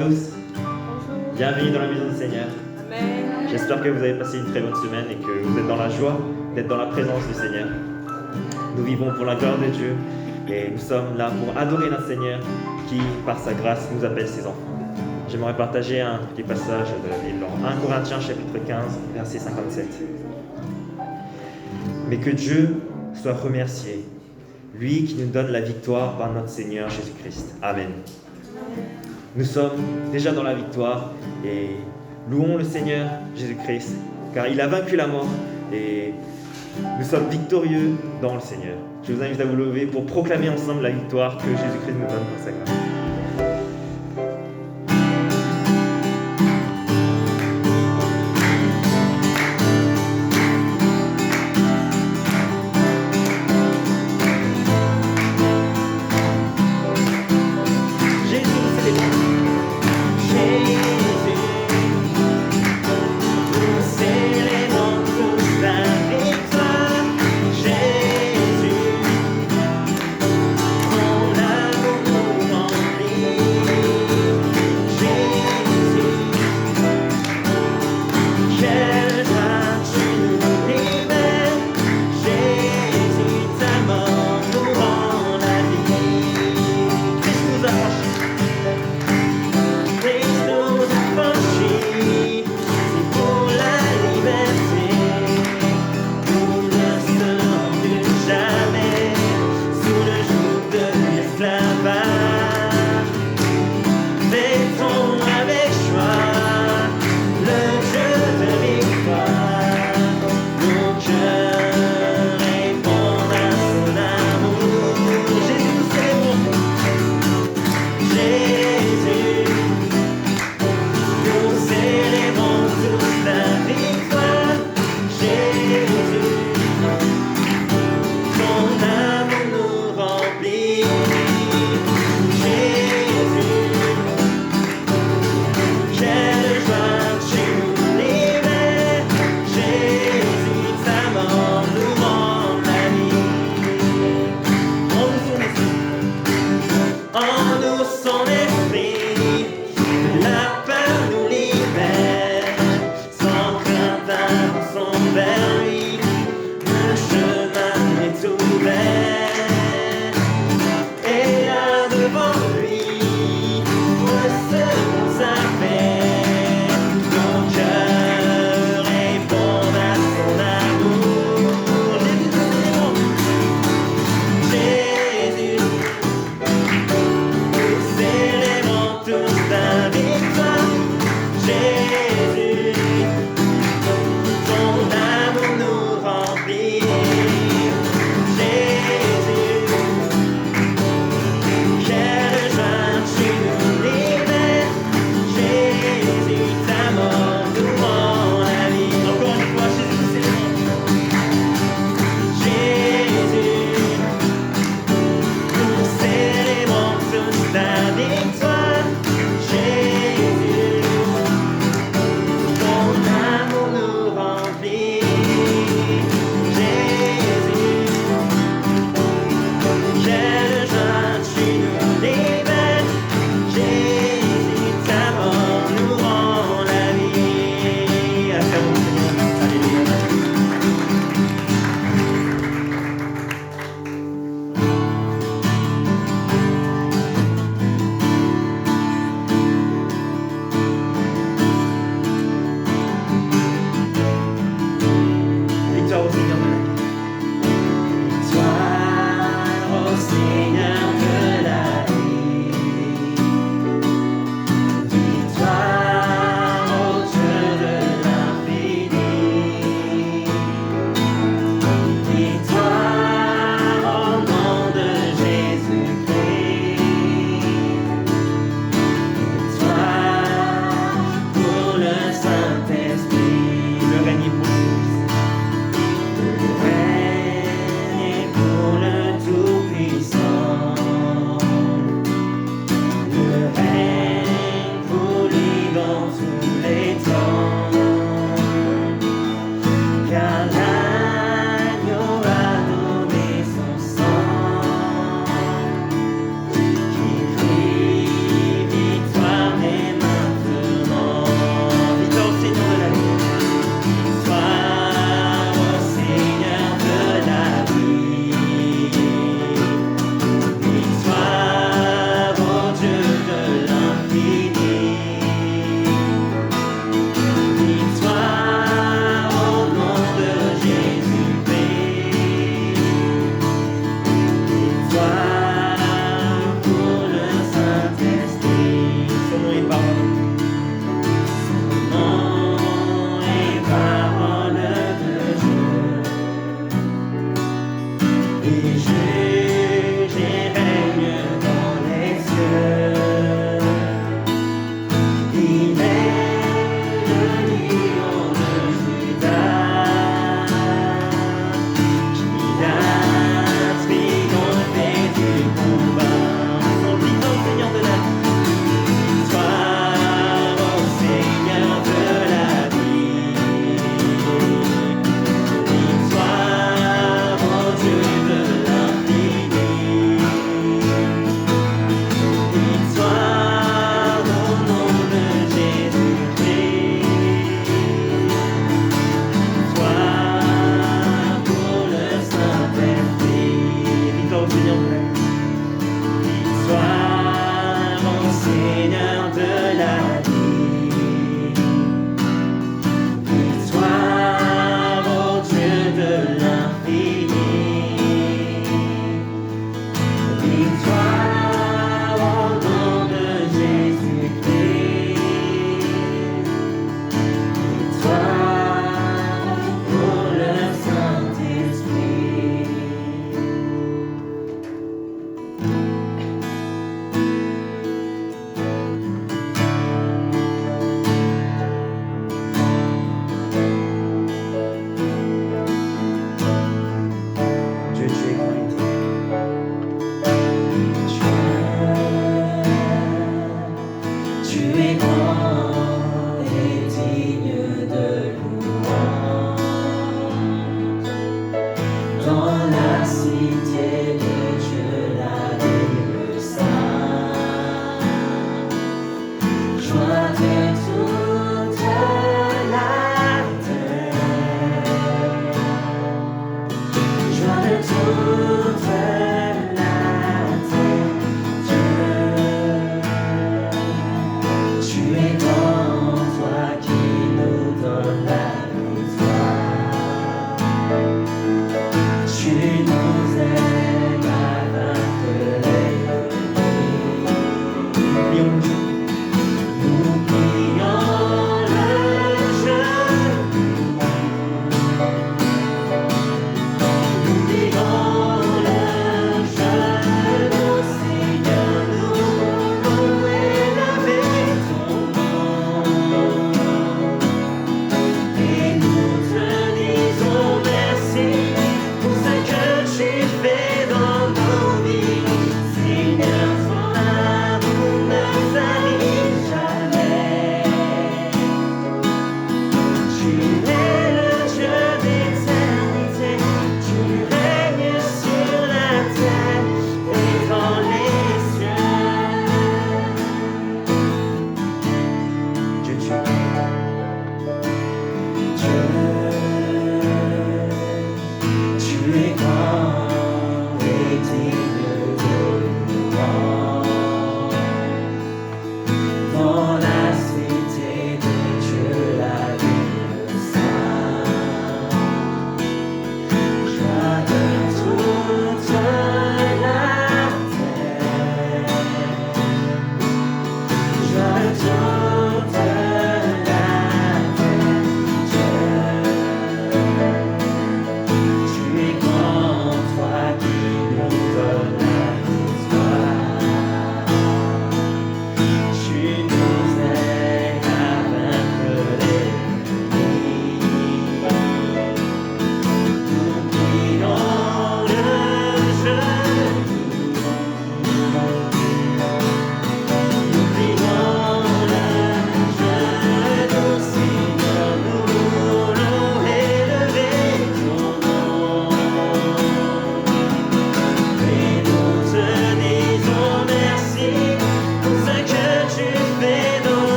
tous. Bienvenue dans la maison du Seigneur. Amen. J'espère que vous avez passé une très bonne semaine et que vous êtes dans la joie d'être dans la présence du Seigneur. Nous vivons pour la gloire de Dieu et nous sommes là pour adorer notre Seigneur qui, par sa grâce, nous appelle ses enfants. J'aimerais partager un petit passage de 1 Corinthiens chapitre 15, verset 57. Mais que Dieu soit remercié, lui qui nous donne la victoire par notre Seigneur Jésus-Christ. Amen. Nous sommes déjà dans la victoire et louons le Seigneur Jésus-Christ car il a vaincu la mort et nous sommes victorieux dans le Seigneur. Je vous invite à vous lever pour proclamer ensemble la victoire que Jésus-Christ nous donne par sa grâce. Jésus,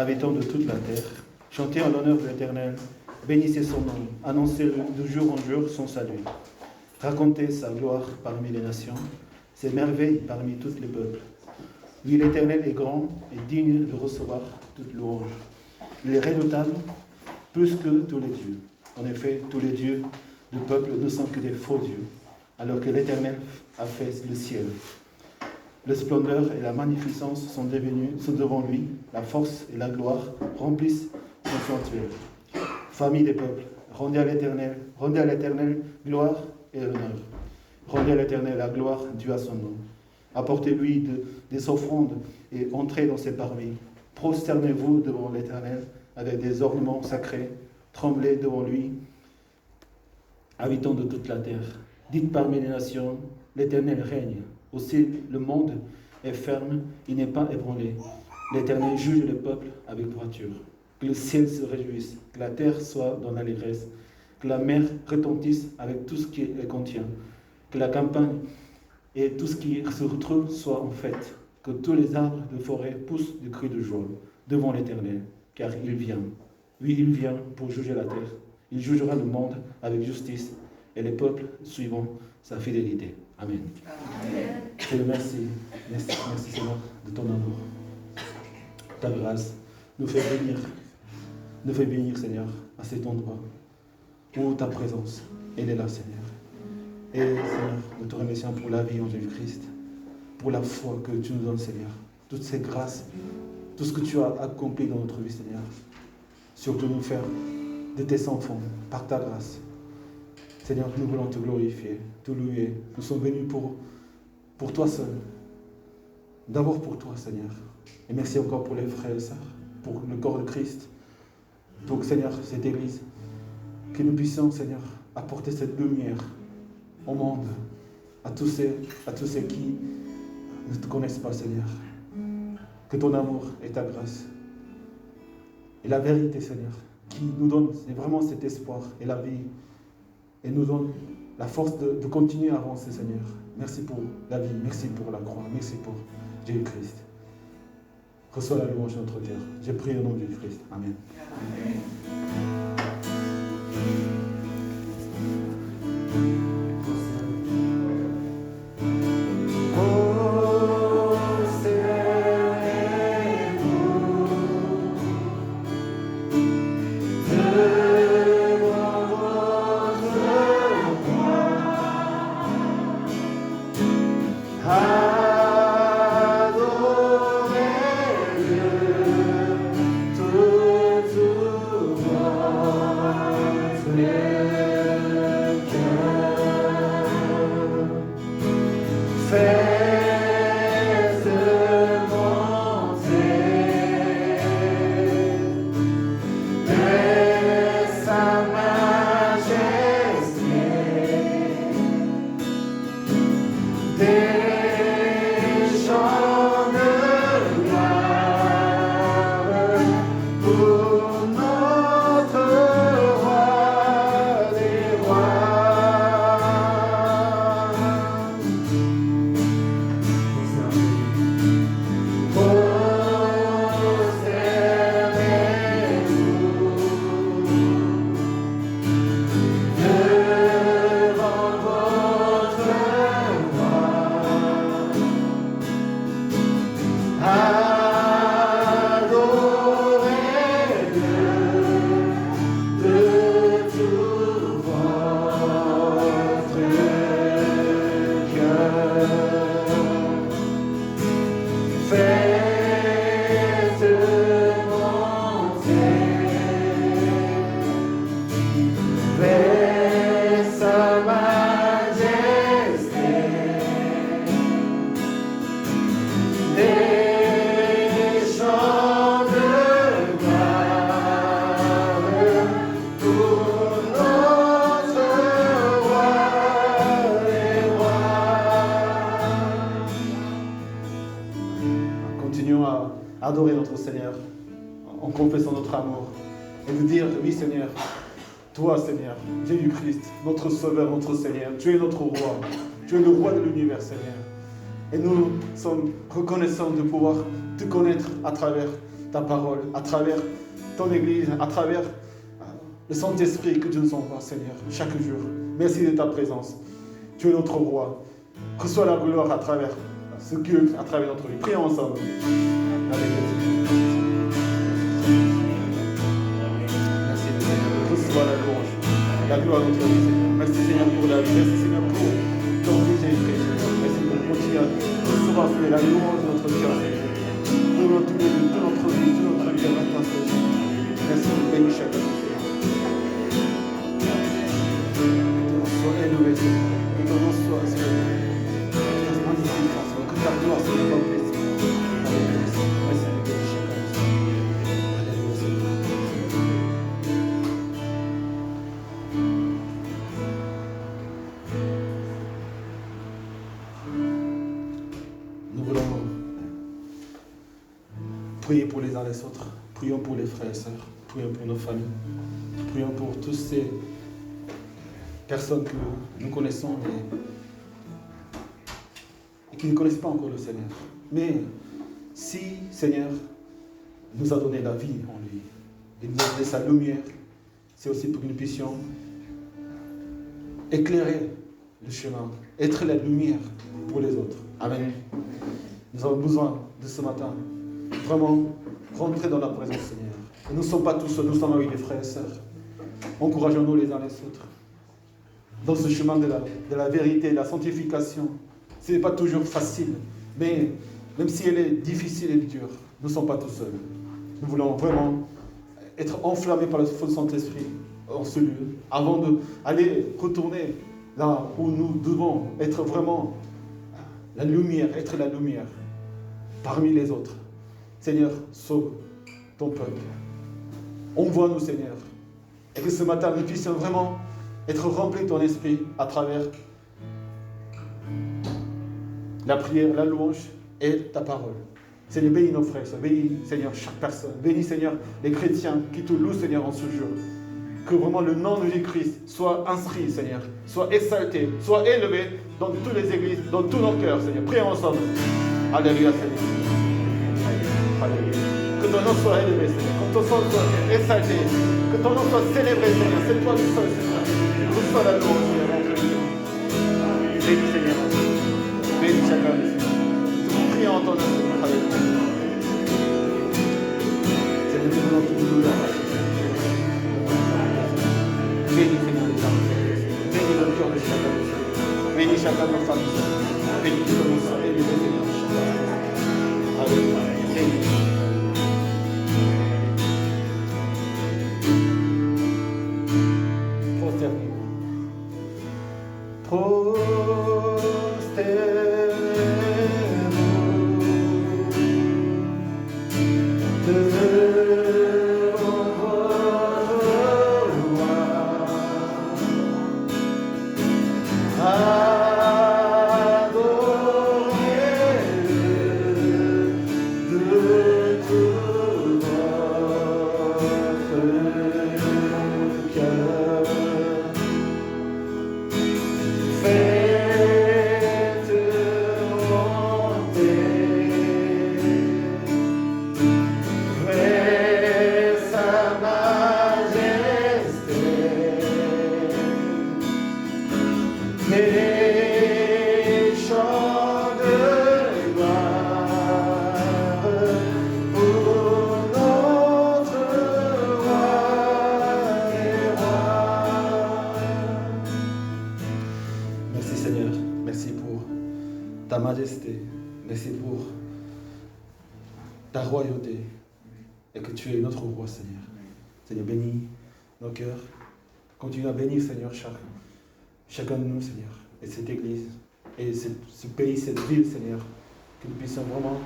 habitants de toute la terre. Chantez en l'honneur de l'Éternel, bénissez son nom, annoncez de jour en jour son salut. Racontez sa gloire parmi les nations, ses merveilles parmi tous les peuples. Oui, l'Éternel est grand et digne de recevoir toute louange. Il est redoutable plus que tous les dieux. En effet, tous les dieux du peuple ne sont que des faux dieux, alors que l'Éternel a fait le ciel. La splendeur et la magnificence sont devant lui, la force et la gloire remplissent son sanctuaire. Famille des peuples, rendez à l'Éternel gloire et honneur. Rendez à l'Éternel la gloire due à son nom. Apportez-lui des offrandes et entrez dans ses parvis. Prosternez-vous devant l'Éternel avec des ornements sacrés. Tremblez devant lui, habitants de toute la terre. Dites parmi les nations, l'Éternel règne. Aussi le monde est ferme, il n'est pas ébranlé. L'Éternel juge le peuple avec droiture. Que le ciel se réjouisse, que la terre soit dans l'allégresse, que la mer retentisse avec tout ce qui les contient, que la campagne et tout ce qui se retrouve soit en fête, que tous les arbres de forêt poussent du cri de joie devant l'Éternel, car il vient. Oui, il vient pour juger la terre. Il jugera le monde avec justice et les peuples suivant sa fidélité. Amen. Seigneur, merci Seigneur de ton amour. Ta grâce nous fait venir Seigneur à cet endroit où ta présence, elle est là Seigneur. Et Seigneur, nous te remercions pour la vie en Jésus-Christ, pour la foi que tu nous donnes Seigneur, toutes ces grâces, tout ce que tu as accompli dans notre vie Seigneur. Surtout nous faire de tes enfants par ta grâce. Seigneur, nous voulons te glorifier, te louer. Nous sommes venus pour toi seul. D'abord pour toi, Seigneur. Et merci encore pour les frères et sœurs, pour le corps de Christ, pour Seigneur, cette Église. Que nous puissions, Seigneur, apporter cette lumière au monde, à tous ceux qui ne te connaissent pas, Seigneur. Que ton amour et ta grâce et la vérité, Seigneur, qui nous donne vraiment cet espoir et la vie, et nous donne la force de continuer à avancer, Seigneur. Merci pour la vie, merci pour la croix, merci pour Jésus-Christ. Reçois la louange de notre cœur. J'ai prié au nom de Jésus-Christ. Amen. Amen. Adorer notre Seigneur en confessant notre amour et nous dire, oui Seigneur, toi Seigneur, Jésus-Christ, notre Sauveur, notre Seigneur, tu es notre Roi, tu es le Roi de l'univers Seigneur. Et nous sommes reconnaissants de pouvoir te connaître à travers ta parole, à travers ton Église, à travers le Saint-Esprit que tu nous envoies, Seigneur, chaque jour. Merci de ta présence. Tu es notre roi. Reçois la gloire à travers ce culte, à travers notre vie. Prions ensemble. Avec merci Seigneur. Reçois la louange, la gloire à notre vie, Seigneur. Merci Seigneur pour la vie. Merci Seigneur pour ton miséricorde, Seigneur. Merci pour continuer à recevoir la louange de notre cœur, Seigneur. Tout notre vie, tout notre cœur à toi, Seigneur. Merci pour bénir chacun, Seigneur. Que ton nom soit élevé, Seigneur. Que ton nom soit, Seigneur. Que ta gloire soit remplie, Seigneur. Merci de bénir chacun, Seigneur. Alléluia, Seigneur. Nous voulons prier pour les uns les autres. Prions pour les frères et sœurs. Prions pour nos familles. Prions pour toutes ces personnes que nous connaissons et qui ne connaissent pas encore le Seigneur. Mais si, Seigneur, nous a donné la vie en lui, il nous a donné sa lumière, c'est aussi pour que nous puissions éclairer le chemin, être la lumière pour les autres. Amen. Nous avons besoin de ce matin vraiment rentrer dans la présence, Seigneur. Et nous ne sommes pas tous seuls, nous sommes avec des frères et sœurs. Encourageons-nous les uns les autres dans ce chemin de la vérité, de la sanctification. Ce n'est pas toujours facile, mais même si elle est difficile et dure, nous ne sommes pas tous seuls. Nous voulons vraiment être enflammés par le feu du Saint-Esprit en ce lieu, avant d'aller retourner là où nous devons être vraiment la lumière, être la lumière parmi les autres. Seigneur, sauve ton peuple. Envoie-nous, Seigneur. Et que ce matin, nous puissions vraiment être remplis de ton esprit à travers la prière, la louange et ta parole. Seigneur, bénis nos frères, bénis, Seigneur, chaque personne. Bénis, Seigneur, les chrétiens qui te louent, Seigneur, en ce jour. Que vraiment le nom de Jésus-Christ soit inscrit, Seigneur, soit exalté, soit élevé dans toutes les églises, dans tous nos cœurs, Seigneur. Prions ensemble. Alléluia, Seigneur. Alléluia. Que ton nom soit élevé, Seigneur. Que ton nom soit exalté. Que ton nom soit célébré, Seigneur. C'est toi le seul, Seigneur. Reçois la louange, Seigneur. Bénis, Seigneur. Bénis chacun, Seigneur. Nous prions en ton nom, Seigneur. Alléluia. Seigneur, nous voulons tout nous louer. Bénis, Seigneur, les âmes. Bénis le cœur de chacun, Seigneur. Bénis chacun de nos familles. Bénis que ton nom soit élevé, Seigneur. Alléluia. Bénis. Merci pour ta royauté et que tu es notre roi, Seigneur. Seigneur, bénis nos cœurs. Continue à bénir, Seigneur, chacun de nous, Seigneur, et cette église, et ce pays, cette ville, Seigneur, que nous puissions vraiment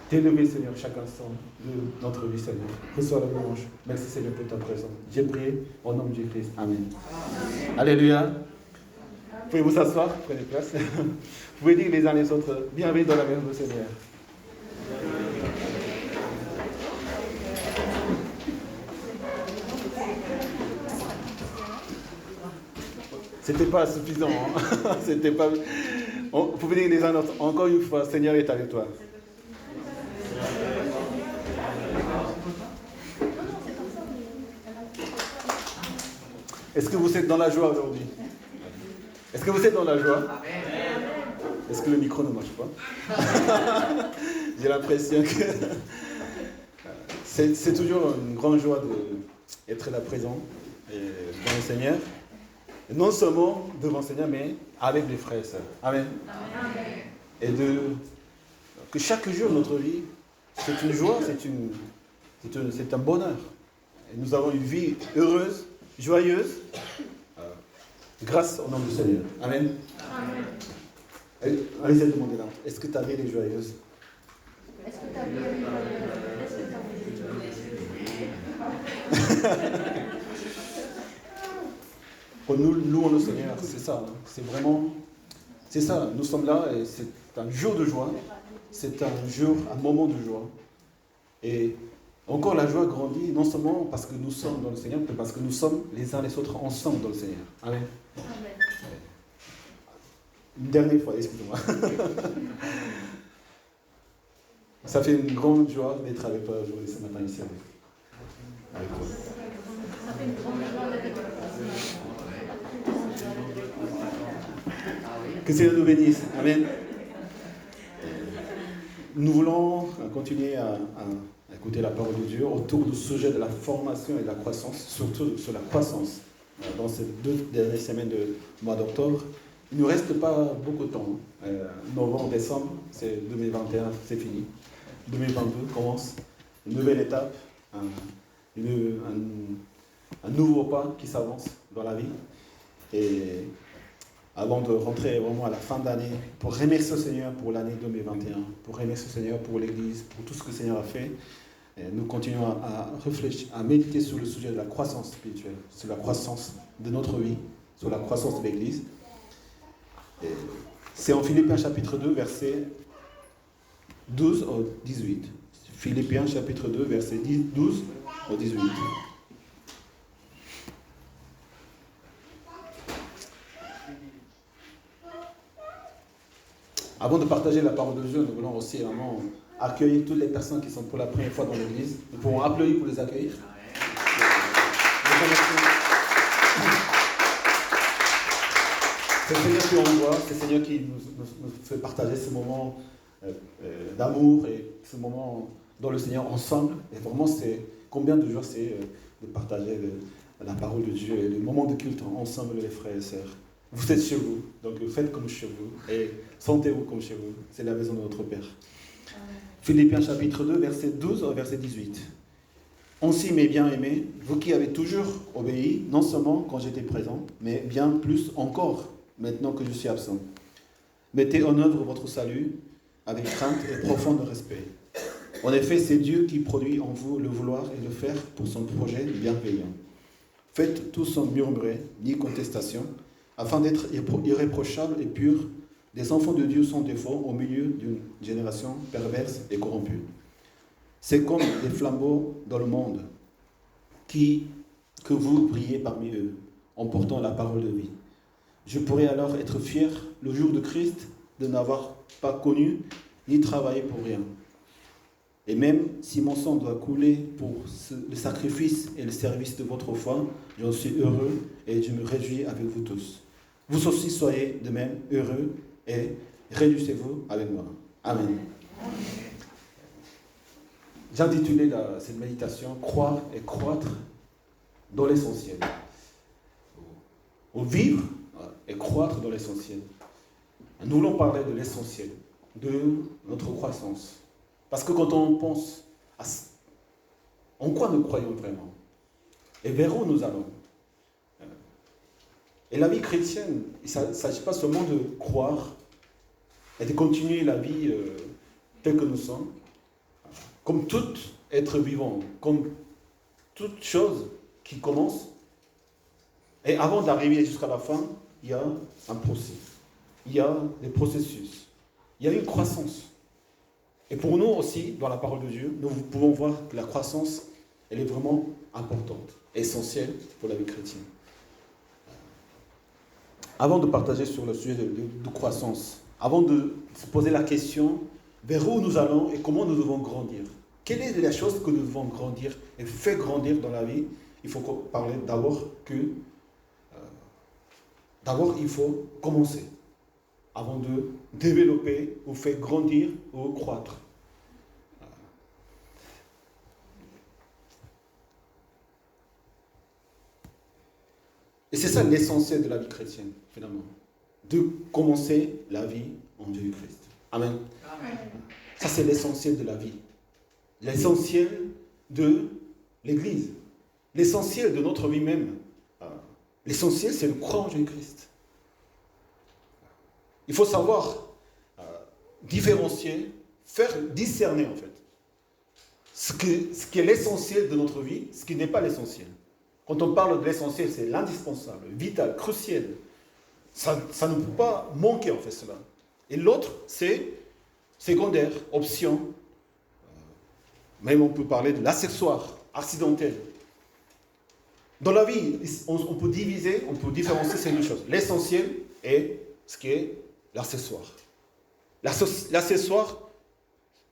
t'élever, Seigneur, chaque instant de notre vie, Seigneur. Reçois la louange. Merci, Seigneur, pour ta présence. J'ai prié au nom de Jésus-Christ. Amen. Alléluia. Vous pouvez vous asseoir, prenez place. Vous pouvez dire les uns les autres, bienvenue dans la maison du Seigneur. C'était pas suffisant. Hein? C'était pas. Vous pouvez dire les uns les autres, encore une fois, Seigneur est avec toi. Est-ce que vous êtes dans la joie aujourd'hui? Est-ce que vous êtes dans la joie? Est-ce que le micro ne marche pas? J'ai l'impression que c'est toujours une grande joie d'être là présent devant le Seigneur. Et non seulement devant le Seigneur, mais avec les frères et sœurs. Amen. Et que chaque jour de notre vie, c'est une joie, c'est un bonheur. Et nous avons une vie heureuse, joyeuse, grâce au nom du Seigneur. Amen. Allez, demandez là. Est-ce que ta vie est joyeuse? Est-ce que ta vie est joyeuse? Quand nous louons le Seigneur, c'est ça. C'est vraiment, c'est ça. Nous sommes là et c'est un jour de joie. C'est un moment de joie. Et encore la joie grandit, non seulement parce que nous sommes dans le Seigneur, mais parce que nous sommes les uns les autres ensemble dans le Seigneur. Amen. Une dernière fois, excusez-moi. Ça fait une grande joie d'être avec toi aujourd'hui, ce matin ici avec toi. Ça fait une grande joie d'être avec toi. Que Seigneur nous bénisse. Amen. Nous voulons continuer à écouter la parole de Dieu autour du sujet de la formation et de la croissance, surtout sur la croissance. Dans ces 2 dernières semaines de mois d'octobre, il ne nous reste pas beaucoup de temps. Novembre, décembre, c'est 2021, c'est fini. 2022 commence. Une nouvelle étape, un nouveau pas qui s'avance dans la vie. Et avant de rentrer vraiment à la fin d'année, pour remercier le Seigneur pour l'année 2021, pour remercier le Seigneur pour l'Église, pour tout ce que le Seigneur a fait, nous continuons à réfléchir, à méditer sur le sujet de la croissance spirituelle, sur la croissance de notre vie, sur la croissance de l'Église. C'est en Philippiens chapitre 2, versets 12 au 18. Philippiens chapitre 2, versets 12 au 18. Avant de partager la parole de Dieu, nous voulons aussi vraiment accueillir toutes les personnes qui sont pour la première fois dans l'Église. Nous pouvons applaudir pour les accueillir. C'est le Seigneur qui envoie, c'est le Seigneur qui nous fait partager ce moment d'amour et ce moment dans le Seigneur ensemble. Et vraiment, c'est combien de joie c'est de partager la parole de Dieu et le moment de culte ensemble, les frères et sœurs. Vous êtes chez vous, donc faites comme chez vous et sentez-vous comme chez vous. C'est la maison de notre Père. Amen. Philippiens chapitre 2, verset 12 au verset 18. Ainsi, mes bien-aimés, vous qui avez toujours obéi, non seulement quand j'étais présent, mais bien plus encore maintenant que je suis absent. Mettez en œuvre votre salut avec crainte et profond respect. En effet, c'est Dieu qui produit en vous le vouloir et le faire pour son projet bienveillant. Faites tout sans murmurer ni contestation, afin d'être irréprochables et purs, des enfants de Dieu sans défaut au milieu d'une génération perverse et corrompue. C'est comme des flambeaux dans le monde que vous brillez parmi eux, en portant la parole de vie. Je pourrais alors être fier, le jour de Christ, de n'avoir pas connu ni travaillé pour rien. Et même si mon sang doit couler pour le sacrifice et le service de votre foi, j'en suis heureux et je me réjouis avec vous tous. Vous aussi soyez de même heureux et réjouissez-vous avec moi. Amen. J'ai intitulé cette méditation « Croire et croître dans l'essentiel ». Ou vivre et croître dans l'essentiel. Nous voulons parler de l'essentiel, de notre croissance. Parce que quand on pense en quoi nous croyons vraiment et vers où nous allons. Et la vie chrétienne, il ne s'agit pas seulement de croire et de continuer la vie telle que nous sommes, comme tout être vivant, comme toute chose qui commence. Et avant d'arriver jusqu'à la fin, il y a un processus, il y a des processus, il y a une croissance. Et pour nous aussi, dans la parole de Dieu, nous pouvons voir que la croissance, elle est vraiment importante, essentielle pour la vie chrétienne. Avant de partager sur le sujet de croissance, avant de se poser la question vers où nous allons et comment nous devons grandir, quelle est la chose que nous devons grandir et faire grandir dans la vie, il faut parler d'abord que D'abord, il faut commencer avant de développer ou faire grandir ou croître. Et c'est ça l'essentiel de la vie chrétienne, finalement. De commencer la vie en Jésus-Christ. Amen. Amen. Ça, c'est l'essentiel de la vie. L'essentiel de l'Église. L'essentiel de notre vie même. L'essentiel, c'est de croire en Jésus-Christ. Il faut savoir différencier, faire discerner, en fait, ce qui est l'essentiel de notre vie, ce qui n'est pas l'essentiel. Quand on parle de l'essentiel, c'est l'indispensable, vital, crucial. Ça ne peut pas manquer, en fait, cela. Et l'autre, c'est secondaire, option. Même on peut parler de l'accessoire, accidentel. Dans la vie, on peut diviser, on peut différencier ces deux choses. L'essentiel est ce qui est l'accessoire. L'accessoire,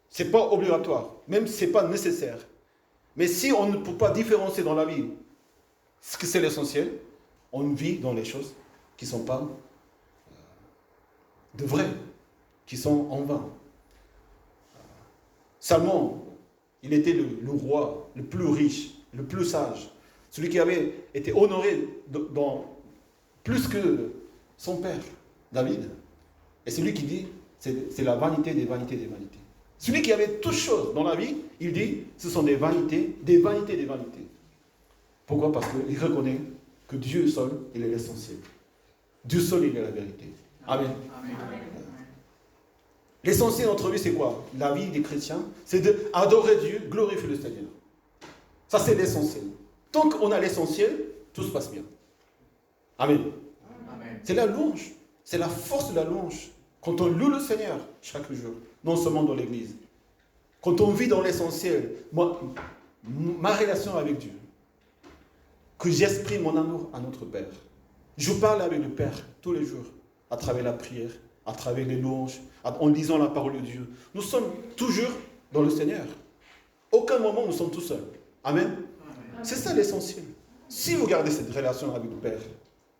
ce n'est pas obligatoire, même ce n'est pas nécessaire. Mais si on ne peut pas différencier dans la vie ce que c'est l'essentiel, on vit dans les choses qui ne sont pas de vraies, qui sont en vain. Salomon, il était le roi le plus riche, le plus sage, celui qui avait été honoré dans plus que son père, David. Et celui qui dit, c'est la vanité des vanités des vanités. Celui qui avait toutes choses dans la vie, il dit, ce sont des vanités, des vanités, des vanités. Pourquoi? Parce qu'il reconnaît que Dieu seul, il est l'essentiel. Dieu seul, il est la vérité. Amen. Amen. L'essentiel de notre vie, c'est quoi? La vie des chrétiens, c'est d'adorer Dieu, glorifier le Seigneur. Ça, c'est l'essentiel. Tant qu'on a l'essentiel, tout se passe bien. Amen. Amen. C'est la louange. C'est la force de la louange. Quand on loue le Seigneur chaque jour, non seulement dans l'église. Quand on vit dans l'essentiel, ma relation avec Dieu, que j'exprime mon amour à notre Père. Je parle avec le Père tous les jours, à travers la prière, à travers les louanges, en lisant la parole de Dieu. Nous sommes toujours dans le Seigneur. Aucun moment nous sommes tout seuls. Amen. Amen. C'est ça l'essentiel. Si vous gardez cette relation avec le Père,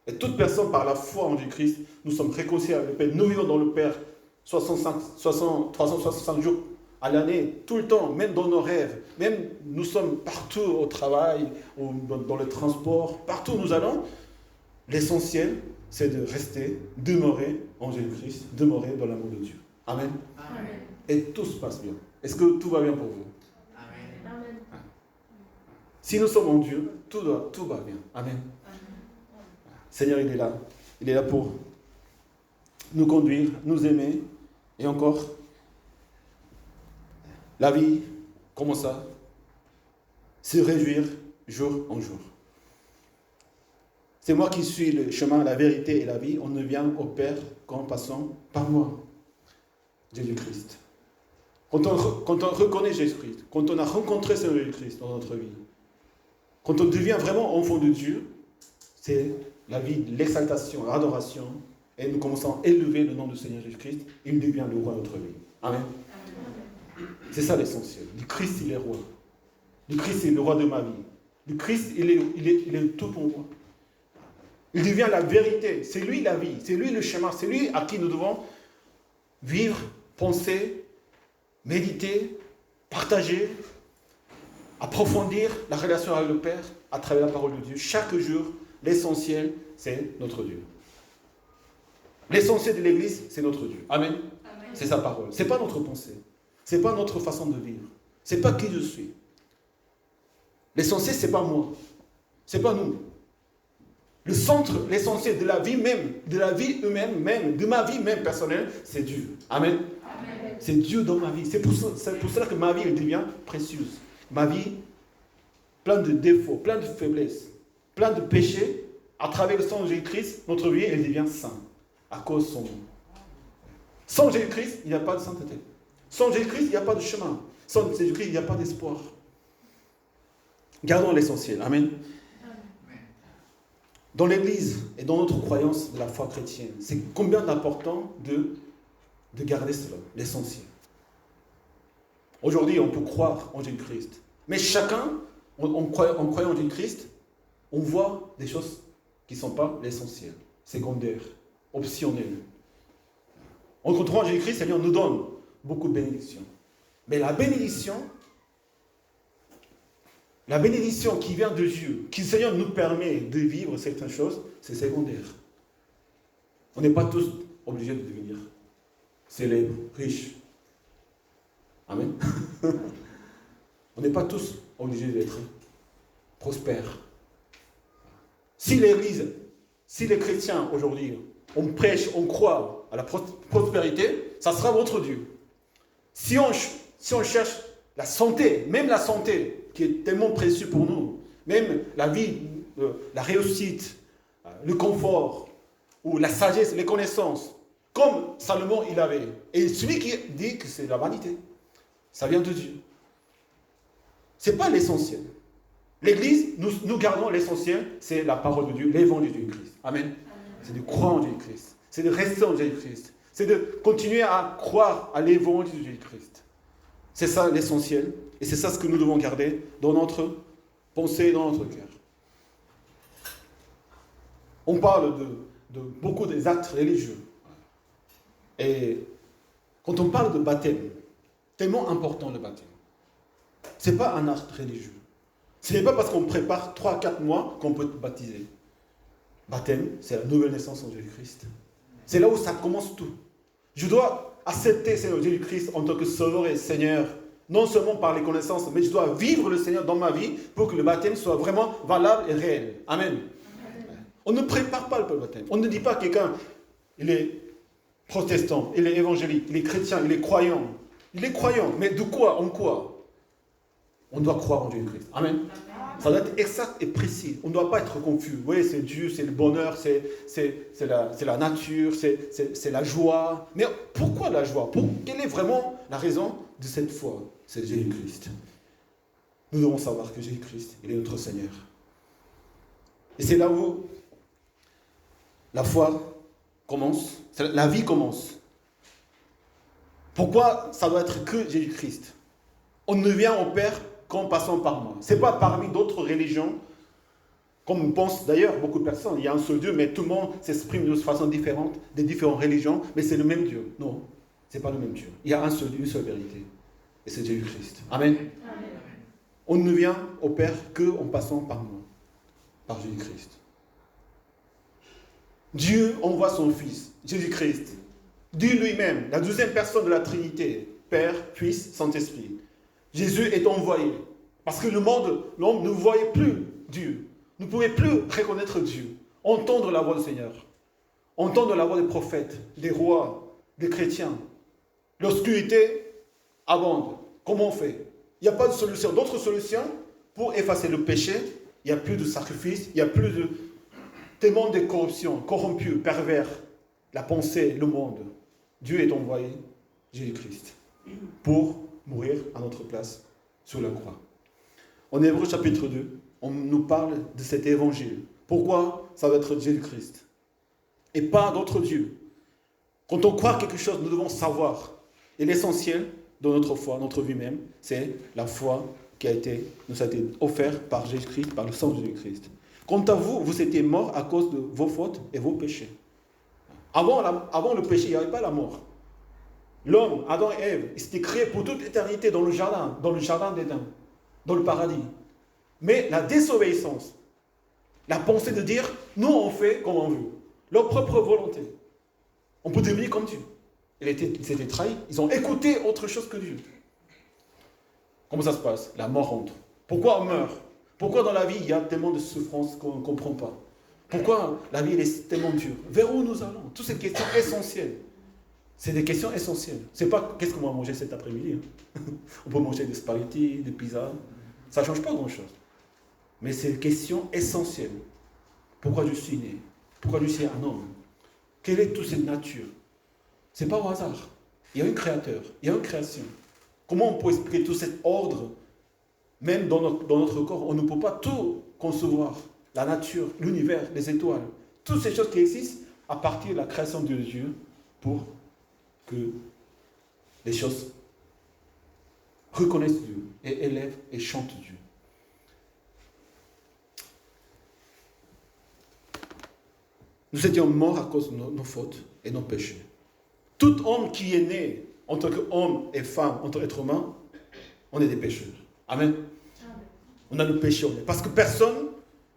et toute personne par la foi en Jésus-Christ, nous sommes réconciliés avec le Père, nous vivons dans le Père 365 jours à l'année, tout le temps, même dans nos rêves, même nous sommes partout au travail, dans le transport, partout où nous allons, l'essentiel, c'est de rester, demeurer en Jésus-Christ, demeurer dans l'amour de Dieu. Amen. Amen. Et tout se passe bien. Est-ce que tout va bien pour vous? Amen. Amen. Si nous sommes en Dieu, tout va bien. Amen. Seigneur, il est là. Il est là pour nous conduire, nous aimer. Et encore, la vie, comment ça? Se réjouir jour en jour. C'est moi qui suis le chemin, la vérité et la vie. On ne vient au Père qu'en passant par moi, Jésus-Christ. Quand on reconnaît Jésus-Christ, quand on a rencontré ce Jésus-Christ dans notre vie, quand on devient vraiment enfant de Dieu, c'est la vie de l'exaltation, l'adoration, et nous commençons à élever le nom du Seigneur Jésus-Christ, il devient le roi de notre vie. Amen. C'est ça l'essentiel. Le Christ, il est roi. Le Christ, est le roi de ma vie. Le Christ, il est tout pour moi. Il devient la vérité. C'est lui la vie. C'est lui le chemin. C'est lui à qui nous devons vivre, penser, méditer, partager, approfondir la relation avec le Père à travers la parole de Dieu. Chaque jour, l'essentiel, c'est notre Dieu. L'essentiel de l'Église, c'est notre Dieu. Amen. Amen. C'est sa parole. Ce n'est pas notre pensée. Ce n'est pas notre façon de vivre. Ce n'est pas qui je suis. L'essentiel, ce n'est pas moi. Ce n'est pas nous. Le centre, l'essentiel de la vie même, de la vie humaine même, de ma vie même personnelle, c'est Dieu. Amen. Amen. C'est Dieu dans ma vie. C'est pour cela que ma vie elle devient précieuse. Ma vie, pleine de défauts, pleine de faiblesses, pleine de péchés. À travers le sang de Jésus-Christ, notre vie, elle devient sainte. À cause de son nom. Sans Jésus-Christ, il n'y a pas de sainteté. Sans Jésus-Christ, il n'y a pas de chemin. Sans Jésus-Christ, il n'y a pas d'espoir. Gardons l'essentiel. Amen. Dans l'Église et dans notre croyance de la foi chrétienne, c'est combien d'important de garder cela, l'essentiel. Aujourd'hui, on peut croire en Jésus-Christ. Mais chacun, en croyant en Jésus-Christ, on voit des choses qui ne sont pas l'essentiel. secondaire, optionnel. En rencontrant Jésus-Christ, le Seigneur nous donne beaucoup de bénédictions. Mais la bénédiction qui vient de Dieu, qui le Seigneur nous permet de vivre certaines choses, c'est secondaire. On n'est pas tous obligés de devenir célèbres, riches. Amen. On n'est pas tous obligés d'être prospères. Si l'Église, si les chrétiens aujourd'hui, on prêche, on croit à la prospérité, ça sera votre Dieu. Si on cherche la santé, même la santé, qui est tellement précieux pour nous, même la vie, la réussite, le confort, ou la sagesse, les connaissances, comme Salomon il avait. Et celui qui dit que c'est la vanité, ça vient de Dieu. Ce n'est pas l'essentiel. L'Église, nous gardons l'essentiel, c'est la parole de Dieu, l'évangile de Jésus-Christ. Amen. C'est de croire en Jésus-Christ. C'est de rester en Jésus-Christ. C'est de continuer à croire à l'évangile de Jésus-Christ. C'est ça l'essentiel. Et c'est ça ce que nous devons garder dans notre pensée, dans notre cœur. On parle de beaucoup des actes religieux. Et quand on parle de baptême, tellement important le baptême. Ce n'est pas un acte religieux. Ce n'est pas parce qu'on prépare 3-4 mois qu'on peut être baptisé. Baptême, c'est la nouvelle naissance en Jésus-Christ. C'est là où ça commence tout. Je dois accepter Seigneur Jésus-Christ en tant que Sauveur et Seigneur, non seulement par les connaissances, mais je dois vivre le Seigneur dans ma vie pour que le baptême soit vraiment valable et réel. Amen. On ne prépare pas le baptême. On ne dit pas à quelqu'un, il est protestant, il est évangélique, il est chrétien, il est croyant. Il est croyant, mais de quoi, en quoi? On doit croire en Jésus-Christ. Amen. Ça doit être exact et précis. On ne doit pas être confus. Vous voyez, c'est Dieu, c'est le bonheur, c'est la nature, c'est la joie. Mais pourquoi la joie? Quelle est vraiment la raison de cette foi? C'est Jésus-Christ. Nous devons savoir que Jésus-Christ, il est notre Seigneur. Et c'est là où la foi commence, la vie commence. Pourquoi ça doit être que Jésus-Christ? On ne vient au Père qu'en passant par moi. Ce n'est pas parmi d'autres religions, comme pensent d'ailleurs beaucoup de personnes. Il y a un seul Dieu, mais tout le monde s'exprime de façon différente, des différentes religions, mais c'est le même Dieu. Non, ce n'est pas le même Dieu. Il y a une seule vérité, et c'est Jésus-Christ. Amen. Amen. On ne vient au Père qu'en passant par moi, par Jésus-Christ. Dieu envoie son Fils, Jésus-Christ. Dieu lui-même, la deuxième personne de la Trinité, Père, Fils, Saint-Esprit. Jésus est envoyé. Parce que l'homme ne voyait plus Dieu. Ne pouvait plus reconnaître Dieu. Entendre la voix du Seigneur. Entendre la voix des prophètes, des rois, des chrétiens. L'obscurité abonde. Comment on fait? Il n'y a pas de solution. D'autres solutions pour effacer le péché. Il n'y a plus de sacrifice. Il n'y a plus de témoins de corruption, corrompus, pervers. La pensée, le monde. Dieu est envoyé, Jésus-Christ, pour mourir à notre place sur la croix. En Hébreux chapitre 2, on nous parle de cet évangile. Pourquoi ça doit être Jésus-Christ et pas d'autres dieux? Quand on croit quelque chose, nous devons savoir. Et l'essentiel de notre foi, notre vie même, c'est la foi qui nous a été offerte par Jésus-Christ, par le sang de Jésus-Christ. Quant à vous, vous étiez morts à cause de vos fautes et vos péchés. Avant le péché, il n'y avait pas la mort. L'homme, Adam et Ève, ils étaient créés pour toute l'éternité dans le jardin d'Éden, dans le paradis. Mais la désobéissance, la pensée de dire, nous on fait comme on veut, leur propre volonté. On peut devenir comme Dieu. Ils s'étaient trahis, ils ont écouté autre chose que Dieu. Comment ça se passe? La mort entre. Pourquoi on meurt? Pourquoi dans la vie il y a tellement de souffrances qu'on ne comprend pas? Pourquoi la vie est tellement dure? Vers où nous allons? Toutes ces questions essentielles. C'est des questions essentielles. C'est pas qu'est-ce qu'on va manger cet après-midi. On peut manger des spaghettis, des pizzas. Ça ne change pas grand-chose. Mais c'est des questions essentielles. Pourquoi je suis né? Pourquoi je suis un homme? Quelle est toute cette nature? Ce n'est pas au hasard. Il y a un créateur, il y a une création. Comment on peut expliquer tout cet ordre? Même dans notre corps, on ne peut pas tout concevoir. La nature, l'univers, les étoiles, toutes ces choses qui existent à partir de la création de Dieu pour que les choses reconnaissent Dieu et élèvent et chantent Dieu. Nous étions morts à cause de nos fautes et nos péchés. Tout homme qui est né en tant qu'homme et femme, en tant qu'être humain, on est des pécheurs. Amen. On a le péché. Parce que personne,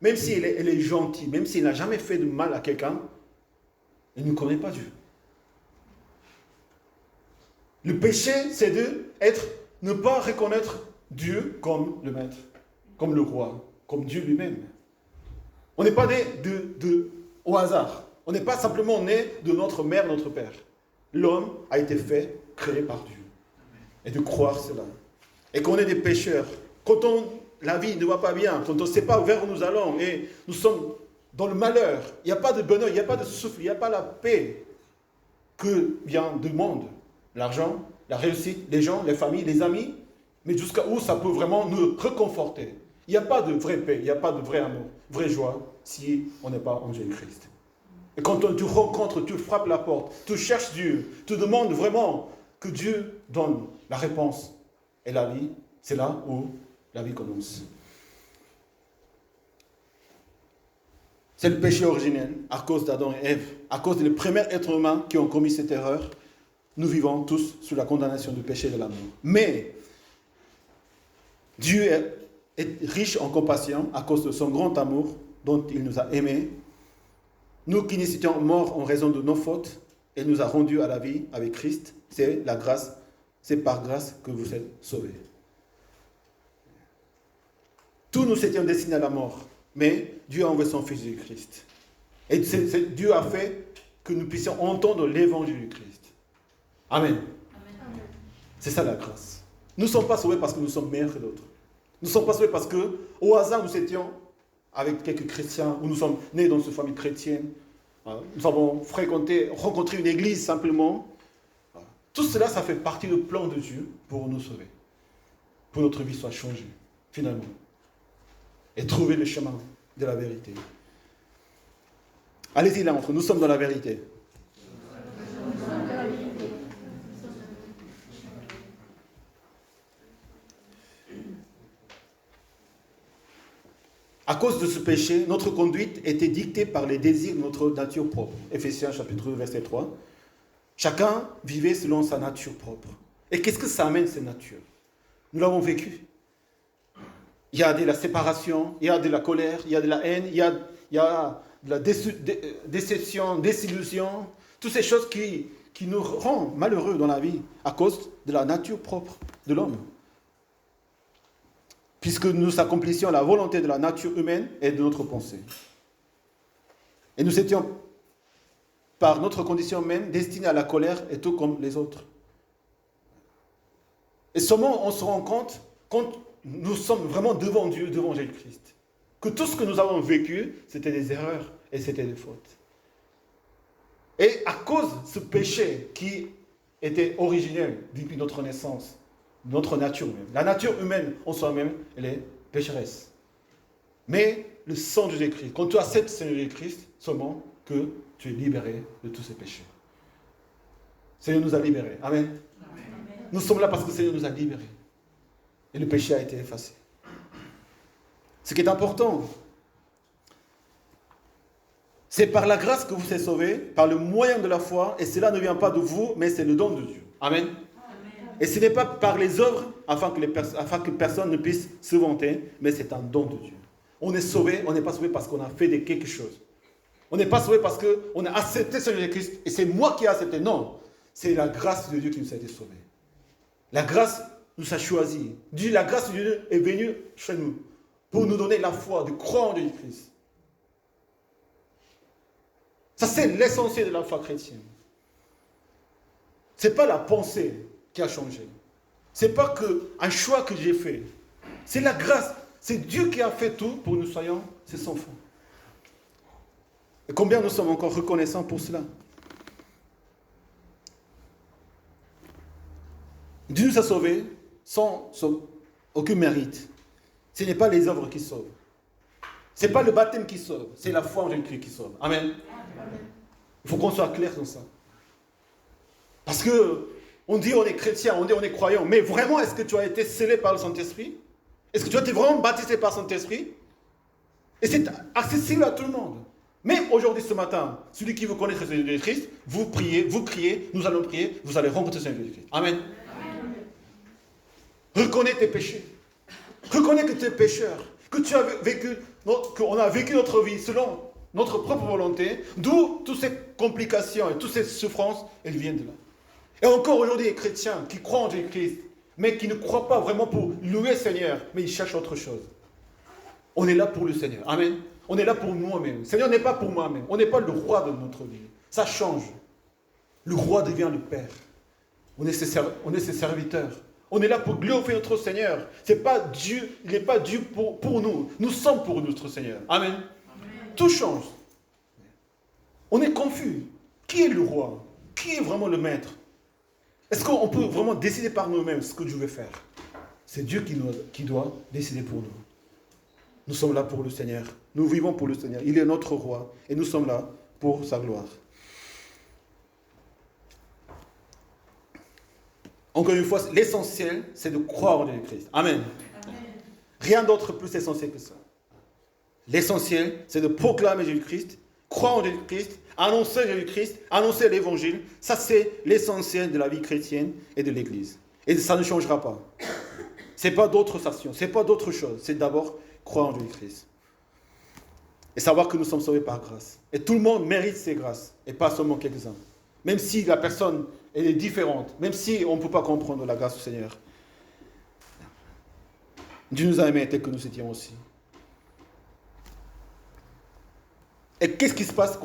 même si elle est gentille, même s'il n'a jamais fait de mal à quelqu'un, il ne connaît pas Dieu. Le péché, c'est ne pas reconnaître Dieu comme le maître, comme le roi, comme Dieu lui-même. On n'est pas né au hasard. On n'est pas simplement né de notre mère, notre père. L'homme a été fait, créé par Dieu. Et de croire cela. Et qu'on est des pécheurs. Quand la vie ne va pas bien, quand on ne sait pas vers où nous allons, et nous sommes dans le malheur, il n'y a pas de bonheur, il n'y a pas de souffle, il n'y a pas la paix que vient du monde. L'argent, la réussite, les gens, les familles, les amis, mais jusqu'à où ça peut vraiment nous réconforter. Il n'y a pas de vraie paix, il n'y a pas de vrai amour, vraie joie, si on n'est pas en Jésus-Christ. Et quand tu rencontres, tu frappes la porte, tu cherches Dieu, tu demandes vraiment que Dieu donne la réponse et la vie, c'est là où la vie commence. C'est le péché originel, à cause d'Adam et Ève, à cause des premiers êtres humains qui ont commis cette erreur. Nous vivons tous sous la condamnation du péché et de la mort. Mais Dieu est riche en compassion à cause de son grand amour dont il nous a aimés. Nous qui nous étions morts en raison de nos fautes, il nous a rendus à la vie avec Christ. C'est la grâce, c'est par grâce que vous êtes sauvés. Tous nous étions destinés à la mort, mais Dieu a envoyé son Fils Jésus-Christ. Et Dieu a fait que nous puissions entendre l'évangile du Christ. Amen. Amen. C'est ça la grâce. Nous ne sommes pas sauvés parce que nous sommes meilleurs que d'autres. Nous ne sommes pas sauvés parce qu'au hasard nous étions avec quelques chrétiens, ou nous sommes nés dans une famille chrétienne. Nous avons rencontré une église simplement. Tout cela, ça fait partie du plan de Dieu pour nous sauver. Pour que notre vie soit changée, finalement. Et trouver le chemin de la vérité. Allez-y là, nous sommes dans la vérité. À cause de ce péché, notre conduite était dictée par les désirs de notre nature propre. Éphésiens chapitre 2, verset 3. Chacun vivait selon sa nature propre. Et qu'est-ce que ça amène, cette nature? Nous l'avons vécu. Il y a de la séparation, il y a de la colère, il y a de la haine, il y a de la déception, désillusion. Toutes ces choses qui nous rendent malheureux dans la vie à cause de la nature propre de l'homme. Puisque nous accomplissions la volonté de la nature humaine et de notre pensée. Et nous étions, par notre condition humaine, destinés à la colère et tout comme les autres. Et seulement on se rend compte quand nous sommes vraiment devant Dieu, devant Jésus-Christ, que tout ce que nous avons vécu, c'était des erreurs et c'était des fautes. Et à cause de ce péché qui était originel depuis notre naissance, notre nature même. La nature humaine en soi-même, elle est pécheresse. Mais le sang de Jésus-Christ, quand tu acceptes le sang de Jésus-Christ, seulement que tu es libéré de tous ces péchés. Le Seigneur nous a libérés. Amen. Amen. Nous sommes là parce que le Seigneur nous a libérés. Et le péché a été effacé. Ce qui est important, c'est par la grâce que vous êtes sauvés, par le moyen de la foi, et cela ne vient pas de vous, mais c'est le don de Dieu. Amen. Et ce n'est pas par les œuvres afin que personne ne puisse se vanter, mais c'est un don de Dieu. On est sauvé, on n'est pas sauvé parce qu'on a fait quelque chose. On n'est pas sauvé parce qu'on a accepté ce Jésus-Christ et c'est moi qui ai accepté. Non, c'est la grâce de Dieu qui nous a été sauvés. La grâce nous a choisis. La grâce de Dieu est venue chez nous pour nous donner la foi de croire en Jésus-Christ. Ça, c'est l'essentiel de la foi chrétienne. Ce n'est pas la pensée qui a changé. Ce n'est pas un choix que j'ai fait. C'est la grâce. C'est Dieu qui a fait tout pour que nous soyons ses enfants. Et combien nous sommes encore reconnaissants pour cela? Dieu nous a sauvés sans aucun mérite. Ce n'est pas les œuvres qui sauvent. Ce n'est pas le baptême qui sauve. C'est la foi en Jésus-Christ qui sauve. Amen. Il faut qu'on soit clair dans ça. Parce que on dit on est chrétien, on dit on est croyant, mais vraiment est-ce que tu as été scellé par le Saint-Esprit? Est-ce que tu as été vraiment baptisé par le Saint-Esprit? Et c'est accessible à tout le monde. Même aujourd'hui, ce matin, celui qui veut connaître le Seigneur Jésus-Christ, vous priez, vous criez, nous allons prier, vous allez rencontrer le Seigneur Jésus-Christ. Amen. Reconnais tes péchés. Reconnais que tu es pécheur, que tu as vécu, qu'on a vécu notre vie selon notre propre volonté, d'où toutes ces complications et toutes ces souffrances, elles viennent de là. Et encore aujourd'hui, les chrétiens qui croient en Jésus-Christ, mais qui ne croient pas vraiment pour louer le Seigneur, mais ils cherchent autre chose. On est là pour le Seigneur. Amen. On est là pour nous-mêmes. Le Seigneur n'est pas pour moi-même. On n'est pas le roi de notre vie. Ça change. Le roi devient le Père. On est ses serviteurs. On est là pour glorifier notre Seigneur. C'est pas Dieu, il n'est pas Dieu pour nous. Nous sommes pour notre Seigneur. Amen. Amen. Tout change. On est confus. Qui est le roi? Qui est vraiment le maître? Est-ce qu'on peut vraiment décider par nous-mêmes ce que Dieu veut faire? C'est Dieu qui doit décider pour nous. Nous sommes là pour le Seigneur. Nous vivons pour le Seigneur. Il est notre roi. Et nous sommes là pour sa gloire. Encore une fois, l'essentiel, c'est de croire en Jésus-Christ. Amen. Amen. Rien d'autre plus essentiel que ça. L'essentiel, c'est de proclamer Jésus-Christ, croire en Jésus-Christ, annoncer Jésus-Christ, annoncer l'Évangile. Ça, c'est l'essentiel de la vie chrétienne et de l'Église. Et ça ne changera pas. Ce n'est pas d'autres stations, ce n'est pas d'autre chose. C'est d'abord croire en Jésus-Christ. Et savoir que nous sommes sauvés par grâce. Et tout le monde mérite ces grâces, et pas seulement quelques-uns. Même si la personne elle est différente, même si on ne peut pas comprendre la grâce du Seigneur. Dieu nous a aimés tel que nous étions aussi. Et qu'est-ce qui se passe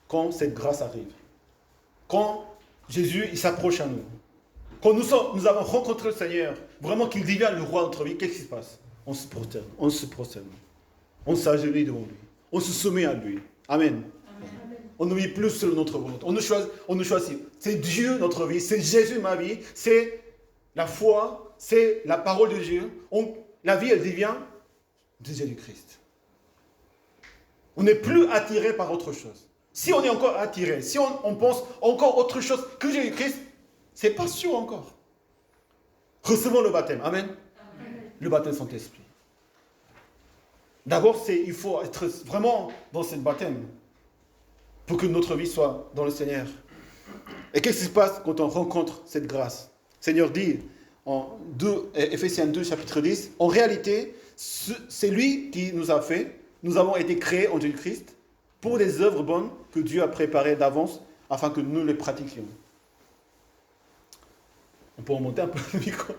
quand cette grâce arrive? Quand Jésus il s'approche à nous. Quand nous avons rencontré le Seigneur, vraiment qu'il devient le roi de notre vie, qu'est-ce qui se passe? On se prosterne, on s'agenouille devant lui, on se soumet à lui. Amen. On ne vit plus selon notre volonté. On nous choisit. C'est Dieu notre vie, c'est Jésus ma vie, c'est la foi, c'est la parole de Dieu. La vie, elle devient de Jésus-Christ. On n'est plus attiré par autre chose. Si on est encore attiré, si on pense encore autre chose que Jésus-Christ, c'est pas sûr encore. Recevons le baptême. Amen. Amen. Le baptême Saint-Esprit. D'abord, il faut être vraiment dans ce baptême pour que notre vie soit dans le Seigneur. Et qu'est-ce qui se passe quand on rencontre cette grâce? Le Seigneur dit en Ephésiens 2, chapitre 10, en réalité, c'est lui qui nous a fait. Nous avons été créés en Jésus-Christ pour des œuvres bonnes que Dieu a préparées d'avance afin que nous les pratiquions. On peut remonter un peu le micro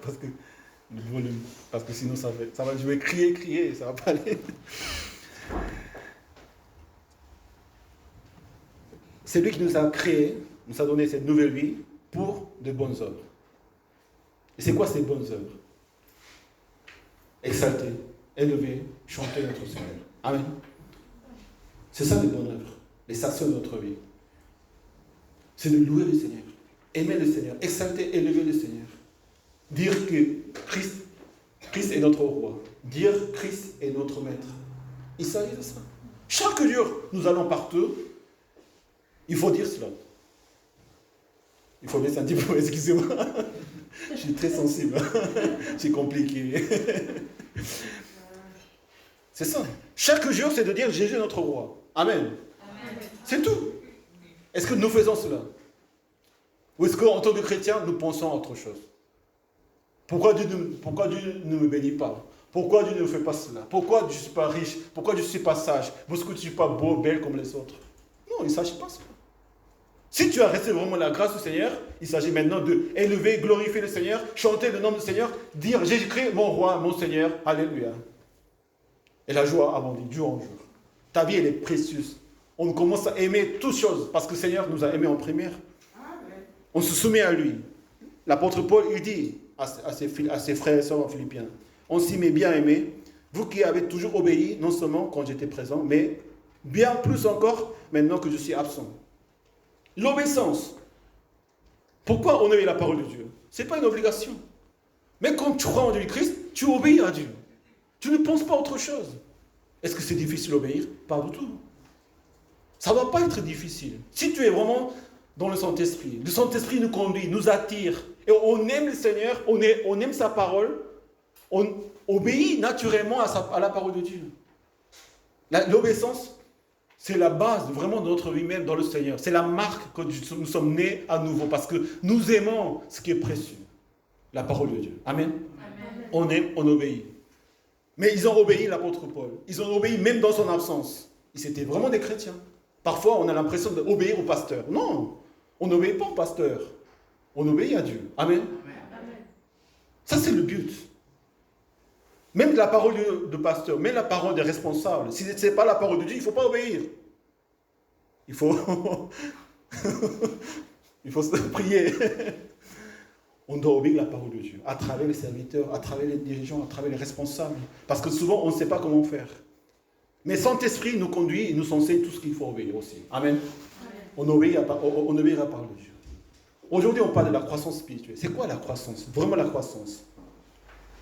parce que sinon ça va, je vais crier, ça va pas aller. C'est lui qui nous a créés, nous a donné cette nouvelle vie pour de bonnes œuvres. Et c'est quoi ces bonnes œuvres? Exalter, élever, chanter notre Seigneur. Amen. C'est ça les bonnes œuvres, les stations de notre vie. C'est de louer le Seigneur, aimer le Seigneur, exalter, élever le Seigneur. Dire que Christ est notre roi. Dire Christ est notre maître. Il s'agit de ça. Chaque jour, nous allons partout. Il faut dire cela. Il faut laisser un petit peu, excusez-moi. Je suis très sensible. C'est compliqué. C'est ça. Chaque jour, c'est de dire Jésus est notre roi. Amen. Amen. C'est tout. Est-ce que nous faisons cela? Ou est-ce qu'en tant que chrétiens, nous pensons à autre chose? Pourquoi Dieu ne me bénit pas? Pourquoi Dieu ne fait pas cela? Pourquoi je ne suis pas riche? Pourquoi je ne suis pas sage? Pourquoi je ne suis pas beau, belle comme les autres? Non, il ne s'agit pas de cela. Si tu as reçu vraiment la grâce du Seigneur, il s'agit maintenant d'élever, glorifier le Seigneur, chanter le nom du Seigneur, dire Jésus-Christ, mon roi, mon Seigneur, alléluia. Et la joie abondie, jour en jour. Ta vie, elle est précieuse. On commence à aimer toutes choses parce que le Seigneur nous a aimés en première. On se soumet à lui. L'apôtre Paul, il dit à ses frères et sœurs en Philippiens, on s'y met bien aimé, vous qui avez toujours obéi, non seulement quand j'étais présent, mais bien plus encore maintenant que je suis absent. L'obéissance. Pourquoi honorer la parole de Dieu? Ce n'est pas une obligation. Mais quand tu crois en Jésus-Christ, tu obéis à Dieu. Tu ne penses pas à autre chose. Est-ce que c'est difficile d'obéir? Pas du tout. Ça ne doit pas être difficile. Si tu es vraiment dans le Saint-Esprit, le Saint-Esprit nous conduit, nous attire, et on aime le Seigneur, on aime sa parole, on obéit naturellement à la parole de Dieu. L'obéissance, C'est la base vraiment de notre vie même dans le Seigneur. C'est la marque que nous sommes nés à nouveau parce que nous aimons ce qui est précieux. La parole de Dieu. Amen. Amen. On aime, on obéit. Mais ils ont obéi l'apôtre Paul. Ils ont obéi même dans son absence. Ils étaient vraiment des chrétiens. Parfois, on a l'impression d'obéir au pasteur. Non, on n'obéit pas au pasteur. On obéit à Dieu. Amen. Amen. Ça, c'est le but. Même la parole de pasteur, même la parole des responsables. Si ce n'est pas la parole de Dieu, il ne faut pas obéir. Il faut prier. On doit obéir la parole de Dieu, à travers les serviteurs, à travers les dirigeants, à travers les responsables. Parce que souvent, on ne sait pas comment faire. Mais Saint-Esprit nous conduit et nous enseigne tout ce qu'il faut obéir aussi. Amen. On obéit à la parole de Dieu. Aujourd'hui, on parle de la croissance spirituelle. C'est quoi la croissance? Vraiment la croissance.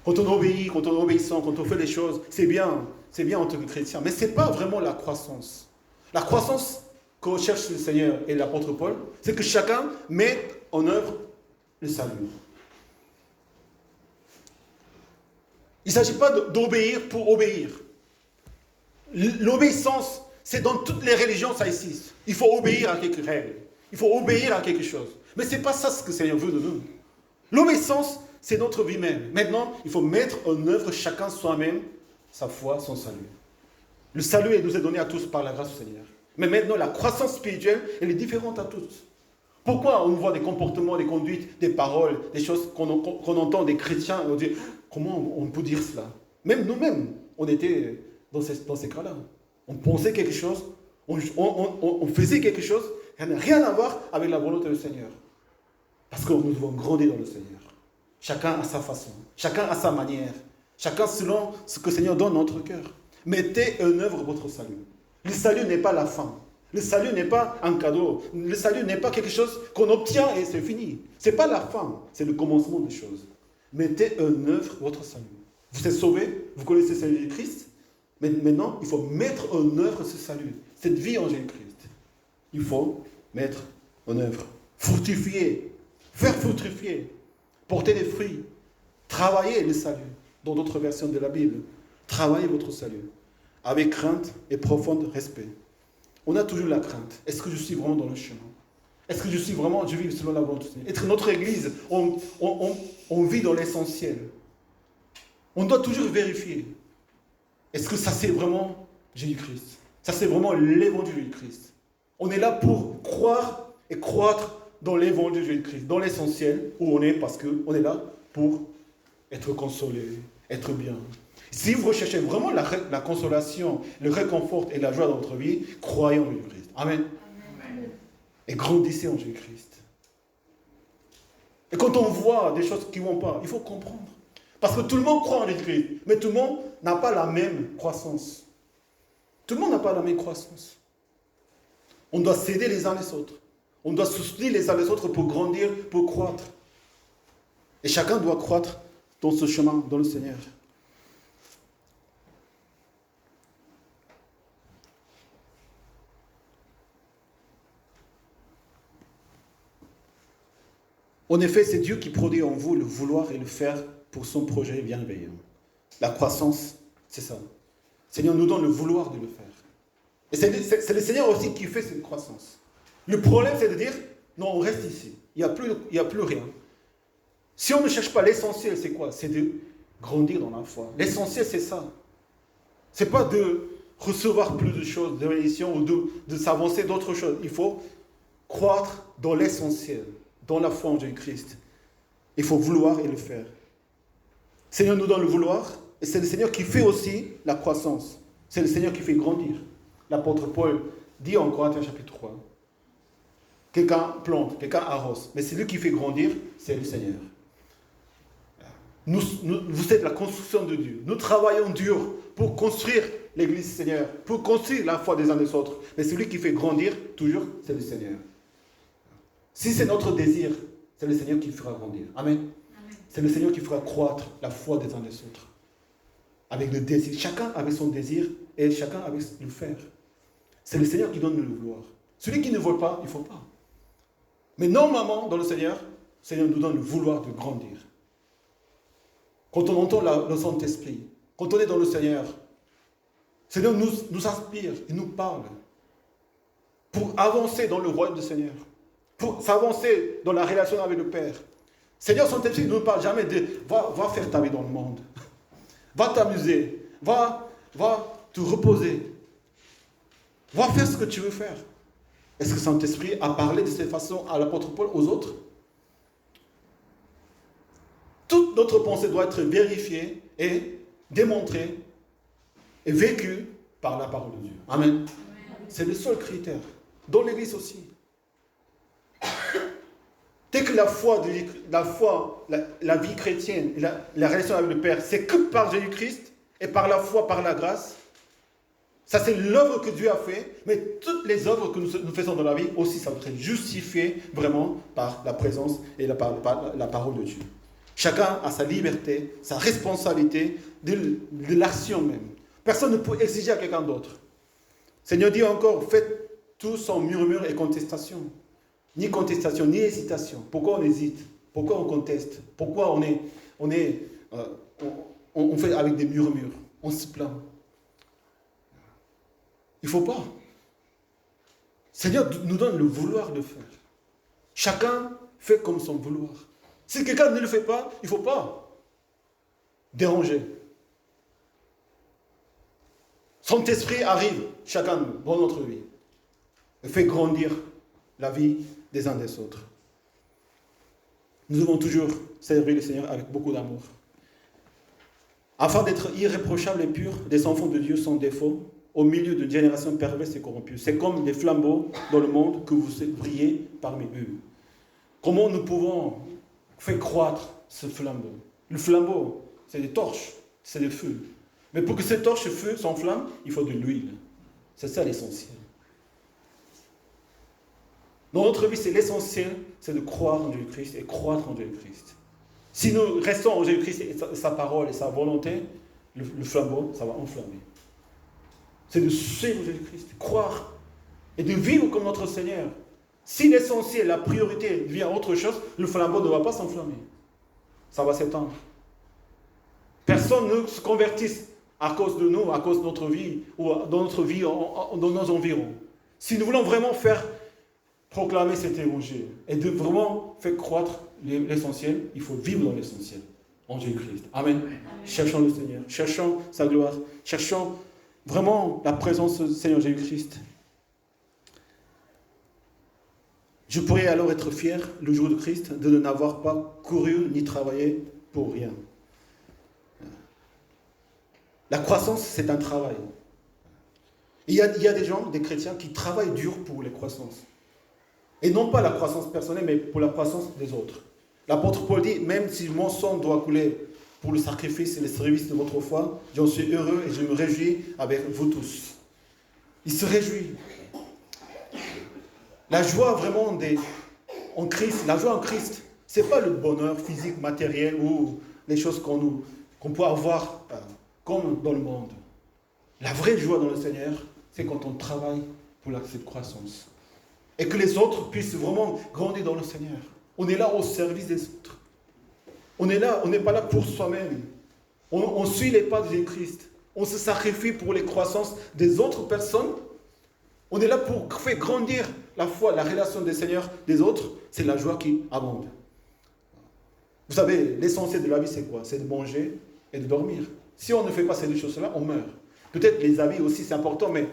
Quand on obéit, quand on est obéissant, quand on fait les choses, c'est bien en tant que chrétien. Mais ce n'est pas vraiment la croissance. La croissance que cherche le Seigneur et l'apôtre Paul, c'est que chacun mette en œuvre le salut. Il ne s'agit pas d'obéir pour obéir. L'obéissance, c'est dans toutes les religions, ça existe. Il faut obéir à quelques règles. Il faut obéir à quelque chose. Mais ce n'est pas ça ce que le Seigneur veut de nous. L'obéissance, c'est notre vie même. Maintenant, il faut mettre en œuvre chacun soi-même sa foi, son salut. Le salut nous est donné à tous par la grâce du Seigneur. Mais maintenant, la croissance spirituelle, elle est différente à tous. Pourquoi on voit des comportements, des conduites, des paroles, des choses qu'on entend des chrétiens, et on dit, comment on peut dire cela? Même nous-mêmes, on était dans ces cas-là. On pensait quelque chose, on faisait quelque chose, qui n'a rien à voir avec la volonté du Seigneur. Parce que nous devons grandir dans le Seigneur. Chacun à sa façon, chacun à sa manière, chacun selon ce que le Seigneur donne dans notre cœur. Mettez en œuvre votre salut. Le salut n'est pas la fin. Le salut n'est pas un cadeau. Le salut n'est pas quelque chose qu'on obtient et c'est fini. Ce n'est pas la fin, c'est le commencement des choses. Mettez en œuvre votre salut. Vous êtes sauvés, vous connaissez le salut de Christ, mais maintenant, il faut mettre en œuvre ce salut, cette vie en Jésus-Christ. Il faut mettre en œuvre, fructifier, faire fructifier, porter des fruits, travailler le salut. Dans d'autres versions de la Bible, travaillez votre salut avec crainte et profond respect. On a toujours la crainte. Est-ce que je suis vraiment dans le chemin? Est-ce que je vis selon la volonté de Dieu? Être notre église, on vit dans l'essentiel. On doit toujours vérifier. Est-ce que ça c'est vraiment Jésus-Christ? Ça c'est vraiment l'évangile de Jésus-Christ. On est là pour croire et croître dans l'évangile de Jésus-Christ, dans l'essentiel où on est, parce qu'on est là pour être consolé, être bien. Si vous recherchez vraiment la consolation, le réconfort et la joie dans votre vie, croyez en Jésus-Christ. Amen. Amen. Et grandissez en Jésus-Christ. Et quand on voit des choses qui ne vont pas, il faut comprendre. Parce que tout le monde croit en Jésus-Christ, mais tout le monde n'a pas la même croissance. Tout le monde n'a pas la même croissance. On doit s'aider les uns les autres. On doit soutenir les uns les autres pour grandir, pour croître. Et chacun doit croître dans ce chemin, dans le Seigneur. En effet, c'est Dieu qui produit en vous le vouloir et le faire pour son projet bienveillant. La croissance, c'est ça. Le Seigneur nous donne le vouloir de le faire. Et c'est le Seigneur aussi qui fait cette croissance. Le problème, c'est de dire, non, on reste ici. Il n'y a plus rien. Si on ne cherche pas l'essentiel, c'est quoi? C'est de grandir dans la foi. L'essentiel, c'est ça. Ce n'est pas de recevoir plus de choses, de bénédictions, ou de s'avancer d'autres choses. Il faut croître dans l'essentiel, dans la foi en Jésus-Christ. Il faut vouloir et le faire. Le Seigneur nous donne le vouloir, et c'est le Seigneur qui fait aussi la croissance. C'est le Seigneur qui fait grandir. L'apôtre Paul dit en Corinthiens chapitre 3, quelqu'un plante, quelqu'un arrose, mais c'est lui qui fait grandir, c'est le Seigneur. Vous êtes la construction de Dieu. Nous travaillons dur pour construire l'église du Seigneur, pour construire la foi des uns des autres. Mais celui qui fait grandir, toujours, c'est le Seigneur. Si c'est notre désir, c'est le Seigneur qui fera grandir. Amen. Amen. C'est le Seigneur qui fera croître la foi des uns des autres. Avec le désir. Chacun avec son désir et chacun avec le faire. C'est le Seigneur qui donne le vouloir. Celui qui ne veut pas, il ne faut pas. Mais normalement, dans le Seigneur nous donne le vouloir de grandir. Quand on entend le Saint-Esprit, quand on est dans le Seigneur nous inspire, il nous parle. pour avancer dans le royaume du Seigneur, pour s'avancer dans la relation avec le Père. Seigneur, Saint-Esprit ne nous parle jamais de va faire ta vie dans le monde. Va t'amuser. Va te reposer. Va faire ce que tu veux faire. Est-ce que Saint-Esprit a parlé de cette façon à l'apôtre Paul, aux autres? Toute notre pensée doit être vérifiée et démontrée et vécue par la parole de Dieu. Amen. C'est le seul critère. Dans l'Église aussi. Dès que la vie chrétienne, la relation avec le Père, c'est que par Jésus-Christ et par la foi, par la grâce. Ça, c'est l'œuvre que Dieu a fait, mais toutes les œuvres que nous faisons dans la vie aussi, ça doit être justifié vraiment par la présence et par la parole de Dieu. Chacun a sa liberté, sa responsabilité de l'action même. Personne ne peut exiger à quelqu'un d'autre. Seigneur dit encore, faites tout sans murmure et contestation. Ni contestation, ni hésitation. Pourquoi on hésite? Pourquoi on conteste? Pourquoi on fait avec des murmures? On se plaint. Il ne faut pas. Seigneur nous donne le vouloir de faire. Chacun fait comme son vouloir. Si quelqu'un ne le fait pas, il ne faut pas déranger. Saint-Esprit arrive, chacun dans notre vie, et fait grandir la vie des uns des autres. Nous devons toujours servir le Seigneur avec beaucoup d'amour. Afin d'être irréprochables et purs, des enfants de Dieu sans défaut, au milieu d'une génération perverse et corrompue. C'est comme des flambeaux dans le monde que vous brillez parmi eux. Comment nous pouvons faire croître ce flambeau? Le flambeau, c'est des torches, c'est des feux. Mais pour que ces torches, ce feu s'enflamment, il faut de l'huile. C'est ça l'essentiel. Dans notre vie, c'est l'essentiel, c'est de croire en Jésus-Christ et croître en Jésus-Christ. Si nous restons en Jésus-Christ et sa parole et sa volonté, le flambeau, ça va enflammer. C'est de suivre Jésus-Christ, de croire et de vivre comme notre Seigneur. Si l'essentiel, la priorité devient autre chose, le flambeau ne va pas s'enflammer. Ça va s'éteindre. Personne ne se convertisse à cause de nous, à cause de notre vie, ou dans notre vie, dans nos environs. Si nous voulons vraiment faire proclamer cet évangile et de vraiment faire croître l'essentiel, il faut vivre dans l'essentiel, en Jésus-Christ. Amen. Cherchons le Seigneur, cherchons sa gloire, cherchons vraiment la présence du Seigneur Jésus-Christ. Je pourrais alors être fier, le jour de Christ, de n'avoir pas couru ni travaillé pour rien. La croissance, c'est un travail. Il y a des gens, des chrétiens, qui travaillent dur pour les croissances. Et non pas la croissance personnelle, mais pour la croissance des autres. L'apôtre Paul dit, même si mon sang doit couler pour le sacrifice et le service de votre foi, j'en suis heureux et je me réjouis avec vous tous. Il se réjouit. La joie vraiment en Christ, la joie en Christ, ce n'est pas le bonheur physique, matériel ou les choses qu'on peut avoir comme dans le monde. La vraie joie dans le Seigneur, c'est quand on travaille pour cette croissance. Et que les autres puissent vraiment grandir dans le Seigneur. On est là au service des autres. On est là, on n'est pas là pour soi-même. On suit les pas de Jésus-Christ. On se sacrifie pour les croissances des autres personnes. On est là pour faire grandir la foi, la relation des Seigneurs des autres. C'est la joie qui abonde. Vous savez, l'essentiel de la vie, c'est quoi? C'est de manger et de dormir. Si on ne fait pas ces deux choses-là, on meurt. Peut-être les habits aussi, c'est important, mais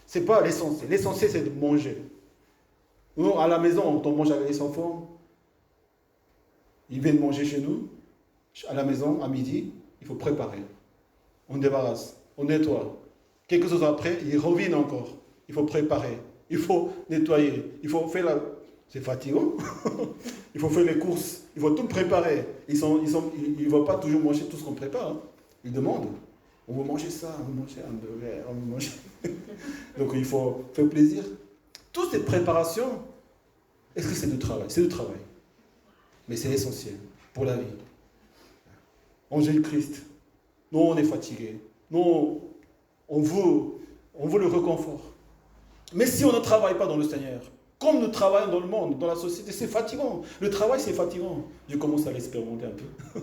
ce n'est pas l'essentiel. L'essentiel, c'est de manger. Nous, à la maison, on mange avec les enfants. Ils viennent manger chez nous. À la maison, à midi, il faut préparer. On débarrasse, on nettoie. Quelques jours après, ils reviennent encore. Il faut préparer. Il faut nettoyer. Il faut faire la... C'est fatigant. Il faut faire les courses. Il faut tout préparer. Ils ne vont pas toujours manger tout ce qu'on prépare. Hein. Ils demandent. On veut manger ça, on veut manger un burger, on veut manger... Donc il faut faire plaisir. Toutes ces préparations, est-ce que c'est du travail? C'est du travail. Mais c'est essentiel pour la vie. En Jésus-Christ, nous on est fatigué. Nous on veut le réconfort. Mais si on ne travaille pas dans le Seigneur, comme nous travaillons dans le monde, dans la société, c'est fatigant. Le travail, c'est fatigant. Je commence à l'expérimenter un peu.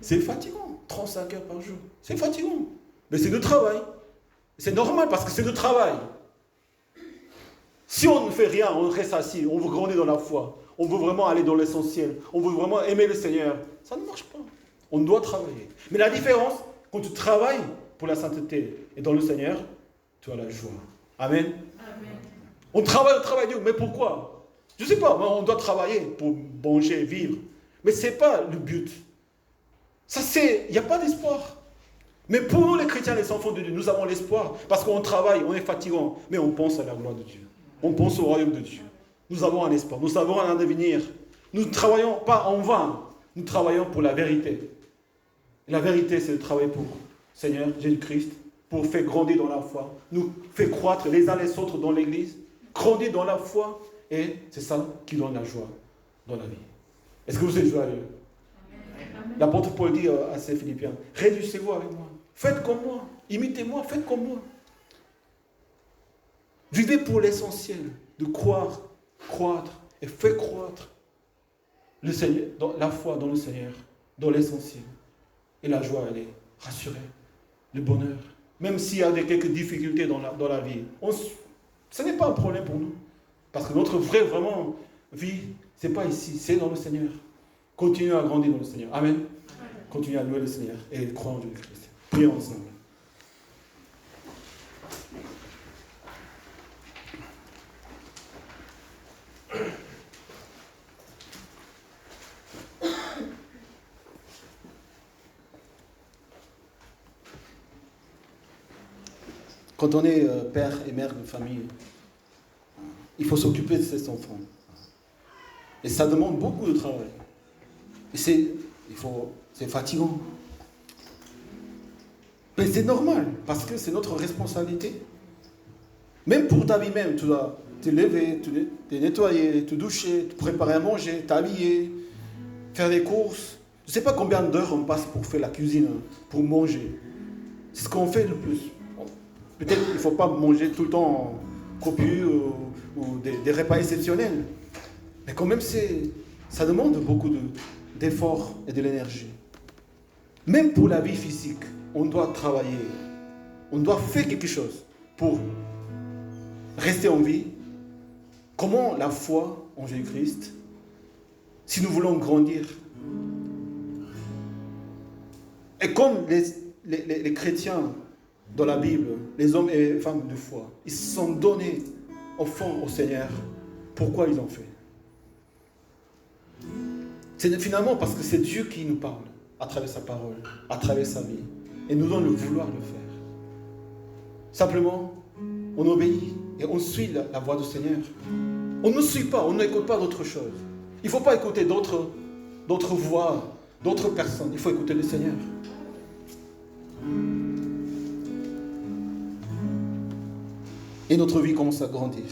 C'est fatigant. 35 heures par jour. C'est fatigant. Mais c'est du travail. C'est normal parce que c'est du travail. Si on ne fait rien, on reste assis, on veut grandir dans la foi, on veut vraiment aller dans l'essentiel, on veut vraiment aimer le Seigneur, ça ne marche pas. On doit travailler. Mais la différence, quand tu travailles pour la sainteté et dans le Seigneur, tu as la joie. Amen. Amen. On travaille dur, mais pourquoi? Je ne sais pas, on doit travailler pour manger, vivre. Mais ce n'est pas le but. Il n'y a pas d'espoir. Mais pour nous, les chrétiens, les enfants de Dieu, nous avons l'espoir. Parce qu'on travaille, on est fatigant, mais on pense à la gloire de Dieu. On pense au royaume de Dieu. Nous avons un espoir, nous avons un avenir. Nous ne travaillons pas en vain, nous travaillons pour la vérité. Et la vérité, c'est de travailler pour Seigneur Jésus-Christ, pour faire grandir dans la foi, nous faire croître les uns les autres dans l'Église, grandir dans la foi, et c'est ça qui donne la joie dans la vie. Est-ce que vous êtes joyeux? L'apôtre Paul dit à ses Philippiens, réjouissez-vous avec moi, faites comme moi, imitez-moi, faites comme moi. Vivez pour l'essentiel, de croire, croître et faire croître le Seigneur, dans la foi dans le Seigneur, dans l'essentiel. Et la joie, elle est rassurée, le bonheur. Même s'il y a quelques difficultés dans la vie, ce n'est pas un problème pour nous. Parce que notre vraie vraiment vie, ce n'est pas ici, c'est dans le Seigneur. Continuez à grandir dans le Seigneur. Amen. Continuez à louer le Seigneur et croire en Jésus-Christ. Prions ensemble. Quand on est père et mère de famille, il faut s'occuper de ses enfants. Et ça demande beaucoup de travail. Et c'est fatigant. Mais c'est normal, parce que c'est notre responsabilité. Même pour ta vie même, tu dois te lever, te nettoyer, te doucher, te préparer à manger, t'habiller, faire des courses. Je ne sais pas combien d'heures on passe pour faire la cuisine, pour manger. C'est ce qu'on fait le plus. Peut-être qu'il ne faut pas manger tout le temps copieux ou des repas exceptionnels. Mais quand même, ça demande beaucoup d'efforts et de l'énergie. Même pour la vie physique, on doit travailler. On doit faire quelque chose pour rester en vie. Comment la foi en Jésus-Christ, si nous voulons grandir, et comme les chrétiens dans la Bible, les hommes et les femmes de foi, ils se sont donnés au fond au Seigneur. Pourquoi ils ont fait? C'est finalement parce que c'est Dieu qui nous parle à travers sa parole, à travers sa vie. Et nous devons le vouloir le faire. Simplement, on obéit et on suit la voix du Seigneur. On ne suit pas, on n'écoute pas d'autre chose. Il ne faut pas écouter d'autres voix, d'autres personnes. Il faut écouter le Seigneur. Et notre vie commence à grandir.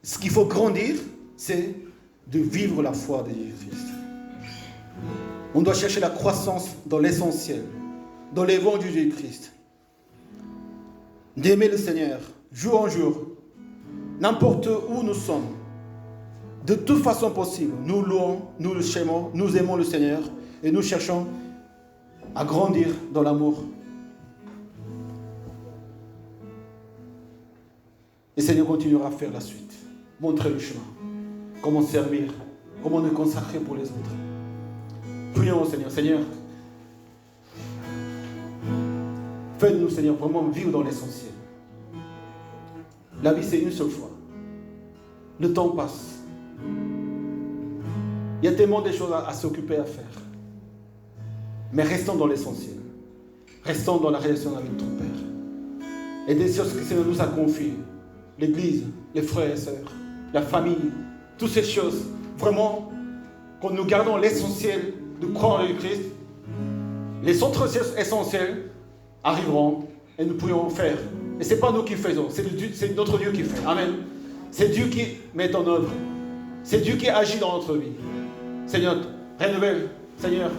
Ce qu'il faut grandir, c'est de vivre la foi de Jésus-Christ. On doit chercher la croissance dans l'essentiel, dans l'évangile de Jésus-Christ. D'aimer le Seigneur, jour en jour, n'importe où nous sommes, de toute façon possible. Nous louons, nous le aimons, nous aimons le Seigneur et nous cherchons à grandir dans l'amour. Et le Seigneur continuera à faire la suite, montrer le chemin, comment servir, comment nous consacrer pour les autres. Prions au Seigneur. Seigneur, fais-nous, Seigneur, vraiment vivre dans l'essentiel. La vie, c'est une seule fois. Le temps passe. Il y a tellement de choses à s'occuper, à faire. Mais restons dans l'essentiel. Restons dans la relation avec ton Père. Et des choses que le Seigneur nous a confiées. L'Église, les frères et sœurs, la famille, toutes ces choses. Vraiment, quand nous gardons l'essentiel de croire en Jésus-Christ, les autres essentiels arriveront et nous pourrons faire. Et ce n'est pas nous qui faisons, c'est notre Dieu qui fait. Amen. C'est Dieu qui met en œuvre. C'est Dieu qui agit dans notre vie. Seigneur, renouvelle, Seigneur,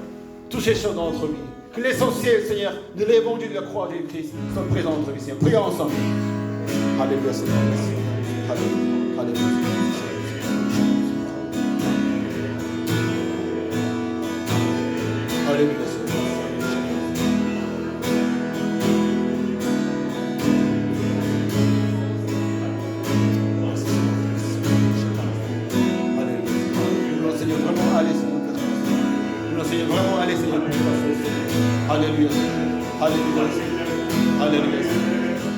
toutes ces choses dans notre vie. Que l'essentiel, Seigneur, de l'évangile de la croix de Jésus-Christ soit présent dans notre vie. Seigneur, prions ensemble. Alléluia, Seigneur. Alléluia. Alléluia. Alléluia, Seigneur. Alléluia. Alléluia. Alléluia.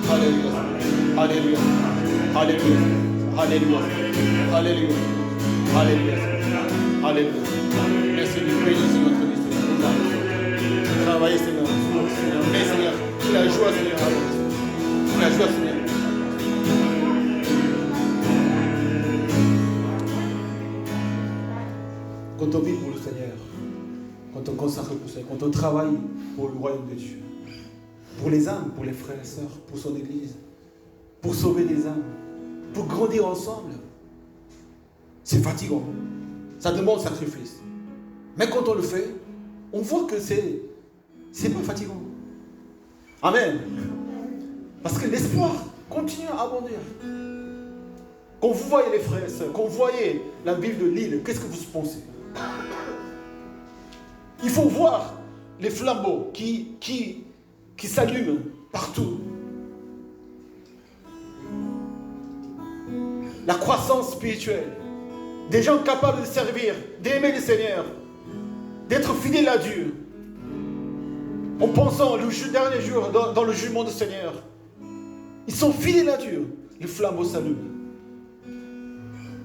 Alléluia. Alléluia. Alléluia. Alléluia. Alléluia. Alléluia. Alléluia. Merci de bénir notre vie, Seigneur. Travaillez, Seigneur. Mais, Seigneur, la joie, Seigneur. La joie, Seigneur. Quand on vit pour le Seigneur, quand on consacre pour le Seigneur, quand on travaille pour le royaume de Dieu, pour les âmes, pour les frères et sœurs, pour son Église, pour sauver les âmes, pour grandir ensemble, c'est fatigant. Ça demande sacrifice. Mais quand on le fait, on voit que c'est pas fatigant. Amen. Parce que l'espoir continue à abondir. Quand vous voyez les frères et sœurs, quand vous voyez la ville de Lille, qu'est-ce que vous pensez? Il faut voir les flambeaux qui s'allument partout. La croissance spirituelle. Des gens capables de servir, d'aimer le Seigneur, d'être fidèles à Dieu. En pensant le dernier jour dans le jugement du Seigneur. Ils sont fidèles à Dieu. Les flambeaux s'allument.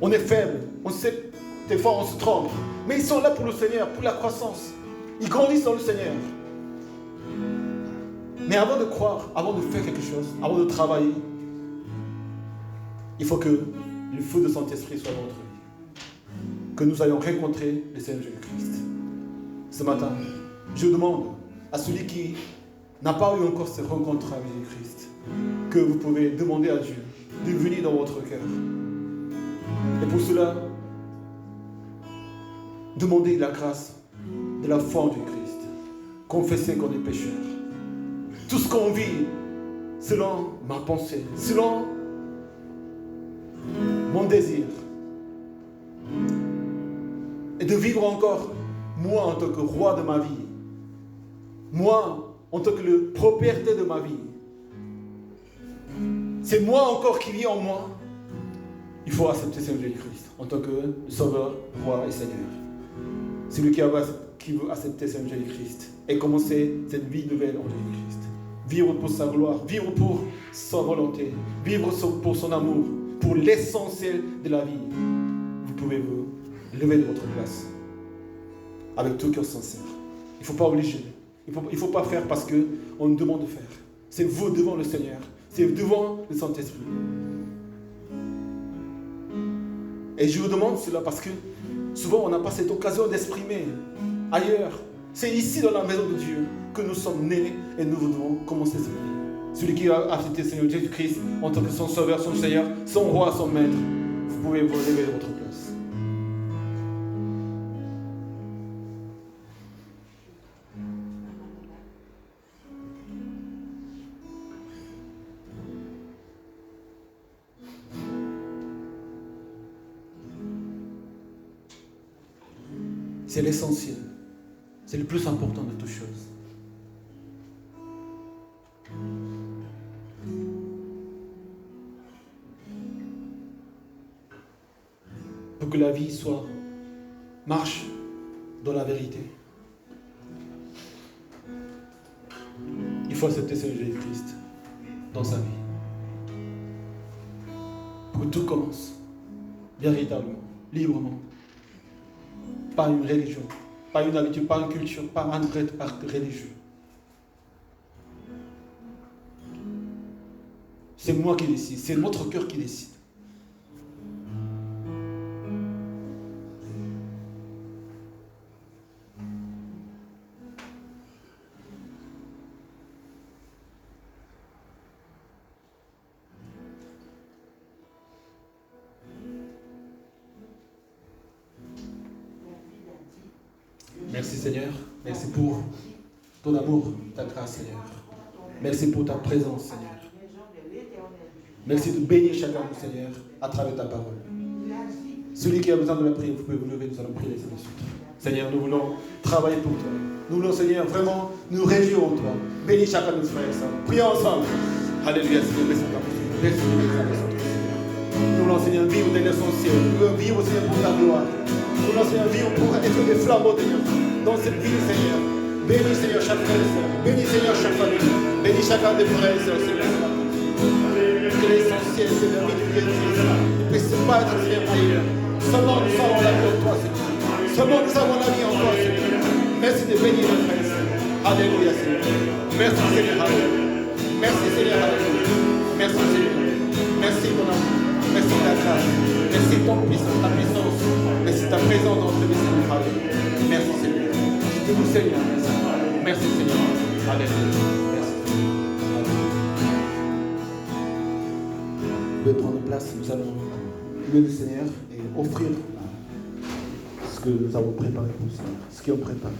On est faible, on sait, des fois on se trompe. Mais ils sont là pour le Seigneur, pour la croissance. Ils grandissent dans le Seigneur. Mais avant de croire, avant de faire quelque chose, avant de travailler, il faut que le feu de Saint-Esprit soit dans notre vie. Que nous ayons rencontré le Seigneur Jésus-Christ. Ce matin, je demande à celui qui n'a pas eu encore cette rencontre avec Jésus-Christ, que vous pouvez demander à Dieu de venir dans votre cœur. Et pour cela, demandez la grâce de la foi en Jésus-Christ. Confessez qu'on est pécheur. Tout ce qu'on vit, selon ma pensée, selon mon désir, et de vivre encore, moi en tant que roi de ma vie, moi en tant que le propriétaire de ma vie, c'est moi encore qui vis en moi. Il faut accepter Seigneur Jésus-Christ en tant que Sauveur, Roi et Seigneur. Celui qui veut accepter Seigneur Jésus-Christ et commencer cette vie nouvelle en Jésus-Christ. Vivre pour sa gloire, vivre pour sa volonté, vivre pour son amour, pour l'essentiel de la vie. Vous pouvez vous lever de votre place avec tout cœur sincère. Il ne faut pas obliger. Il ne faut pas faire parce qu'on nous demande de faire. C'est vous devant le Seigneur. C'est devant le Saint-Esprit. Et je vous demande cela parce que souvent on n'a pas cette occasion d'exprimer ailleurs. C'est ici dans la maison de Dieu que nous sommes nés et nous devons commencer cette vie. Celui qui a accepté le Seigneur Jésus-Christ en tant que son Sauveur, son Seigneur, son Roi, son Maître, vous pouvez vous lever de votre place. C'est l'essentiel. C'est le plus important de toutes choses. Pour que la vie marche dans la vérité, il faut accepter Seigneur Jésus-Christ dans sa vie. Pour que tout commence véritablement, librement. Pas une religion, pas une habitude, pas une culture, pas un acte religieux. C'est moi qui décide, c'est notre cœur qui décide. Merci Seigneur, merci pour ton amour, ta grâce Seigneur. Merci pour ta présence Seigneur. Merci de bénir chacun de nous Seigneur à travers ta parole. Celui qui a besoin de la prière, vous pouvez vous lever, nous allons prier les uns les autres. Seigneur, nous voulons travailler pour toi. Nous voulons Seigneur vraiment nous réjouir en toi. Bénis chacun de nos frères et sœurs. Prions ensemble. Alléluia Seigneur, merci pour ta présence. Merci pour nous voulons Seigneur vivre de l'essentiel. Nous voulons vivre Seigneur pour ta gloire. Nous voulons Seigneur vivre pour être des flambeaux Seigneur dans cette vie Seigneur. Bénis, Seigneur, chaque frère et sœur. Bénis, Seigneur, chaque famille. Bénis chacun des frères et sœurs, Seigneur. Que l'essentiel, Seigneur, de Dieu ne puisse pas être Seigneur ailleurs. Seulement nous avons la vie en toi, Seigneur. Seulement nous avons la vie en toi, Seigneur. Merci de bénir nos frères et sœurs. Alléluia, Seigneur. Merci, Seigneur. Alléluia. Merci, Seigneur. Alléluia. Merci, Seigneur. Merci ton amour. Merci ta grâce. Merci ton puissance, ta puissance. Merci ta présence dans notre vie, Seigneur. Alléluia. Merci, Seigneur. Je vous Seigneur. Merci, Seigneur. Alléluia. Merci. Alléluia. Vous pouvez prendre place. Nous allons louer le Seigneur et offrir ce que nous avons préparé pour le Seigneur. Ce qu'ils ont préparé.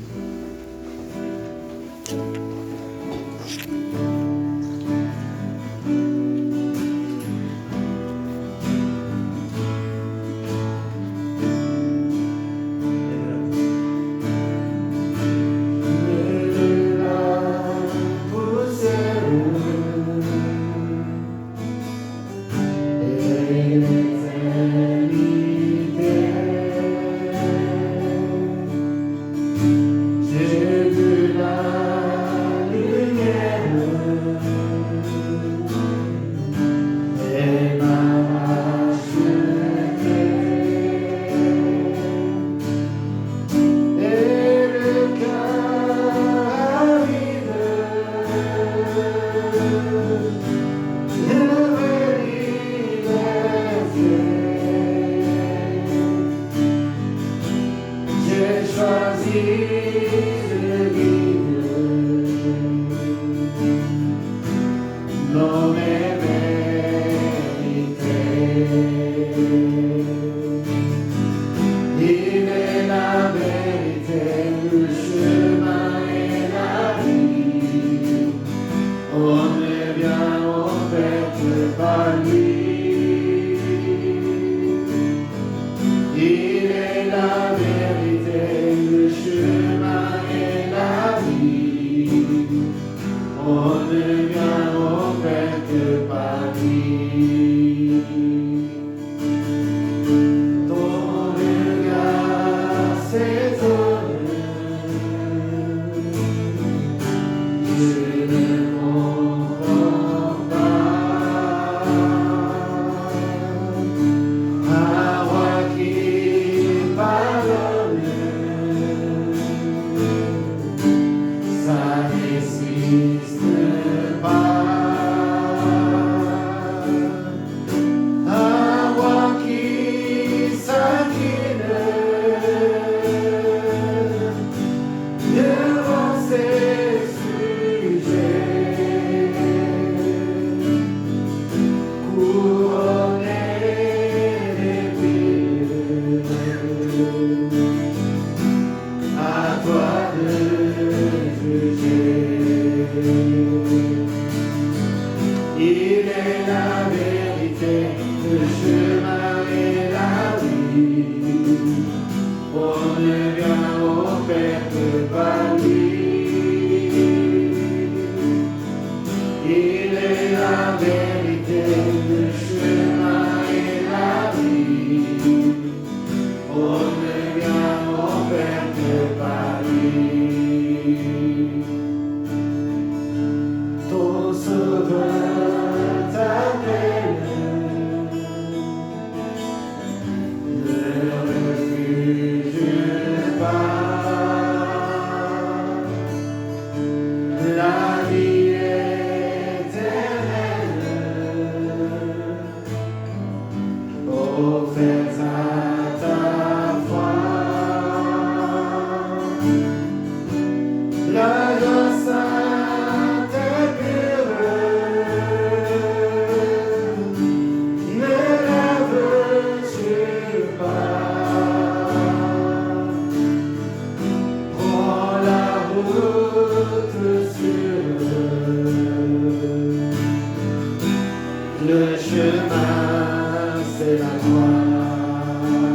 Le chemin, c'est la croix.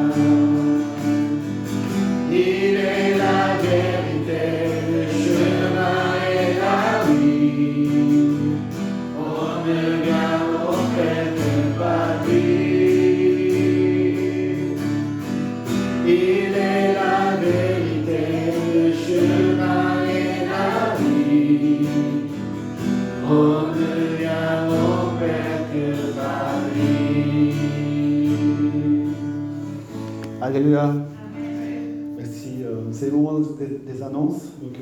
Alléluia. Merci. C'est le moment des annonces. Donc,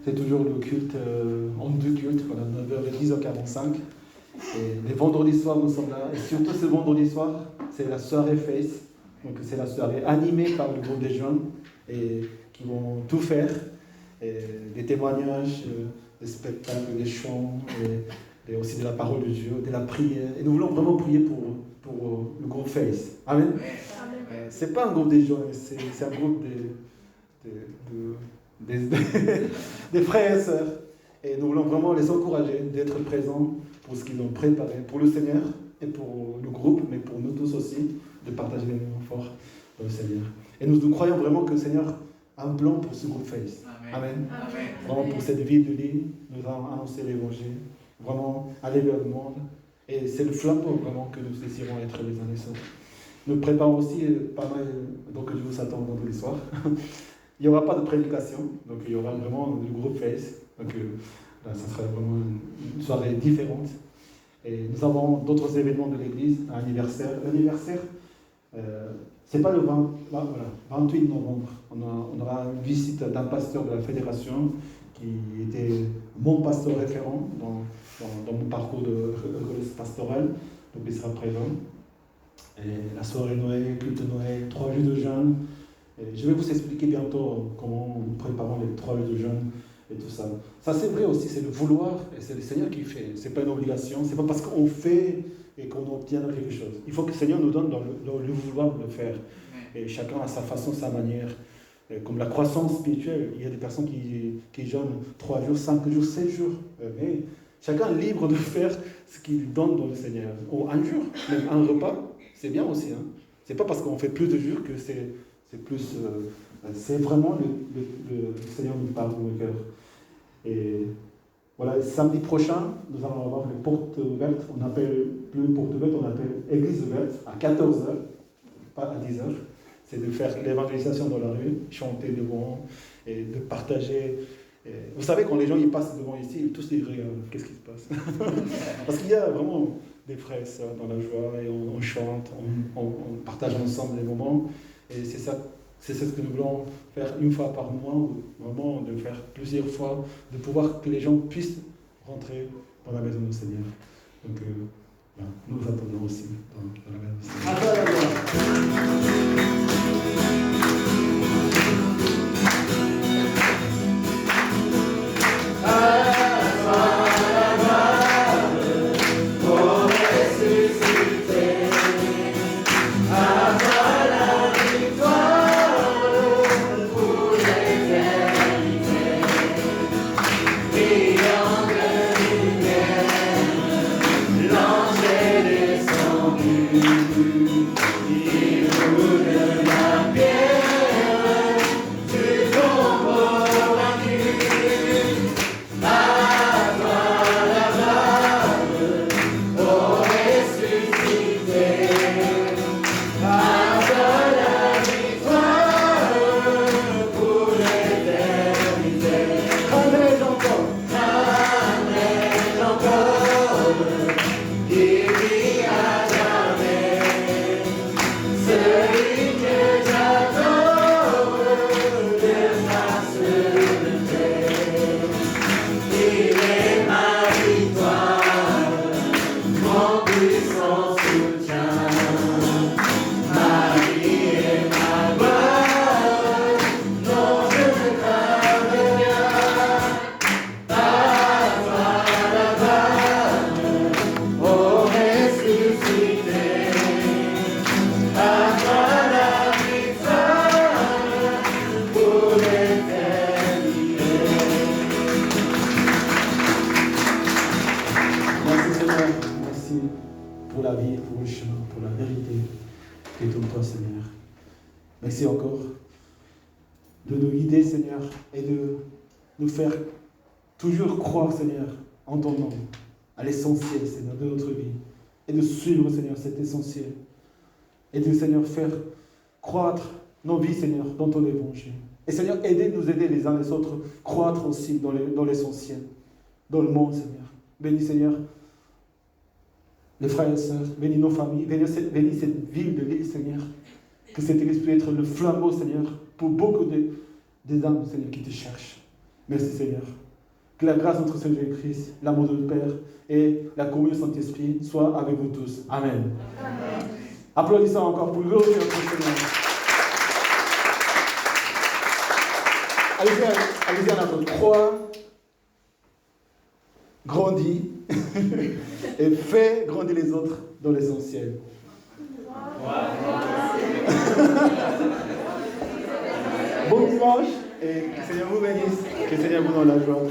c'est toujours le culte, en deux cultes, voilà, 9h et 10h45. Et les vendredis soirs, nous sommes là. Et surtout ce vendredi soir, c'est la soirée Face. Donc, c'est la soirée animée par le groupe des jeunes et qui vont tout faire. Et des témoignages, des spectacles, des chants, et aussi de la parole de Dieu, de la prière. Et nous voulons vraiment prier pour le groupe Face. Amen. C'est pas un groupe des jeunes, c'est un groupe des frères et sœurs. Et nous voulons vraiment les encourager d'être présents pour ce qu'ils ont préparé, pour le Seigneur et pour le groupe, mais pour nous tous aussi, de partager les moments forts dans le Seigneur. Et nous croyons vraiment que le Seigneur a un plan pour ce groupe Face. Amen. Vraiment pour cette vie de lit, nous allons annoncer l'évangile, vraiment aller vers le monde. Et c'est le flambeau vraiment que nous désirons être les uns les autres. Nous préparons aussi pas mal, donc je vous attends vendredi soir. Il n'y aura pas de prédication, donc il y aura vraiment le groupe Face. Donc là, ça sera vraiment une soirée différente. Et nous avons d'autres événements de l'église, un anniversaire. L'anniversaire, c'est pas le 28 novembre. On aura une visite d'un pasteur de la fédération qui était mon pasteur référent dans mon parcours de pastoral. Donc il sera présent. Et la soirée Noël, culte Noël, 3 jours de jeûne. Et je vais vous expliquer bientôt comment nous préparons les 3 jours de jeûne et tout ça. Ça c'est vrai aussi, c'est le vouloir et c'est le Seigneur qui fait. C'est pas une obligation, c'est pas parce qu'on fait et qu'on obtient quelque chose. Il faut que le Seigneur nous donne dans le vouloir de le faire. Et chacun a sa façon, sa manière. Et comme la croissance spirituelle, il y a des personnes qui jeûnent 3 jours, 5 jours, 7 jours. Mais chacun est libre de faire ce qu'il donne dans le Seigneur. Ou un jour, même un repas, c'est bien aussi. Hein. C'est pas parce qu'on fait plus de jours que c'est plus. C'est vraiment le Seigneur nous parle dans le cœur. Et voilà, samedi prochain, nous allons avoir les portes ouvertes. On appelle plus portes ouvertes, on appelle église ouverte à 14h, pas à 10h. C'est de faire l'évangélisation dans la rue, chanter devant et de partager. Et vous savez, quand les gens ils passent devant ici, ils tous ils regardent, qu'est-ce qui se passe? Parce qu'il y a vraiment des frères et sœurs dans la joie et on chante, on partage ensemble les moments. Et c'est ça ce que nous voulons faire une fois par mois, ou vraiment de faire plusieurs fois, de pouvoir que les gens puissent rentrer dans la maison du Seigneur. Donc, nous vous attendons aussi dans la maison du Seigneur. Merci encore de nous guider, Seigneur, et de nous faire toujours croire, Seigneur, en ton nom, à l'essentiel, Seigneur, de notre vie, et de suivre, Seigneur, cet essentiel, et de, Seigneur, faire croître nos vies, Seigneur, dans ton évangile. Et, Seigneur, nous aider les uns les autres, croître aussi dans l'essentiel, dans le monde, Seigneur. Bénis, Seigneur, les frères et sœurs, bénis nos familles, bénis cette ville de l'île, Seigneur. Que cette Église puisse être le flambeau, Seigneur, pour beaucoup des âmes, Seigneur, qui te cherchent. Merci, Seigneur. Que la grâce de notre Seigneur Jésus-Christ, l'amour de notre Père et la communion du Saint-Esprit soient avec vous tous. Amen. Amen. Applaudissons encore pour glorifier notre Seigneur. Allez-y à notre croix. Grandis et fais grandir les autres dans l'essentiel. Bon dimanche et que le Seigneur vous bénisse, que le Seigneur vous donne la joie.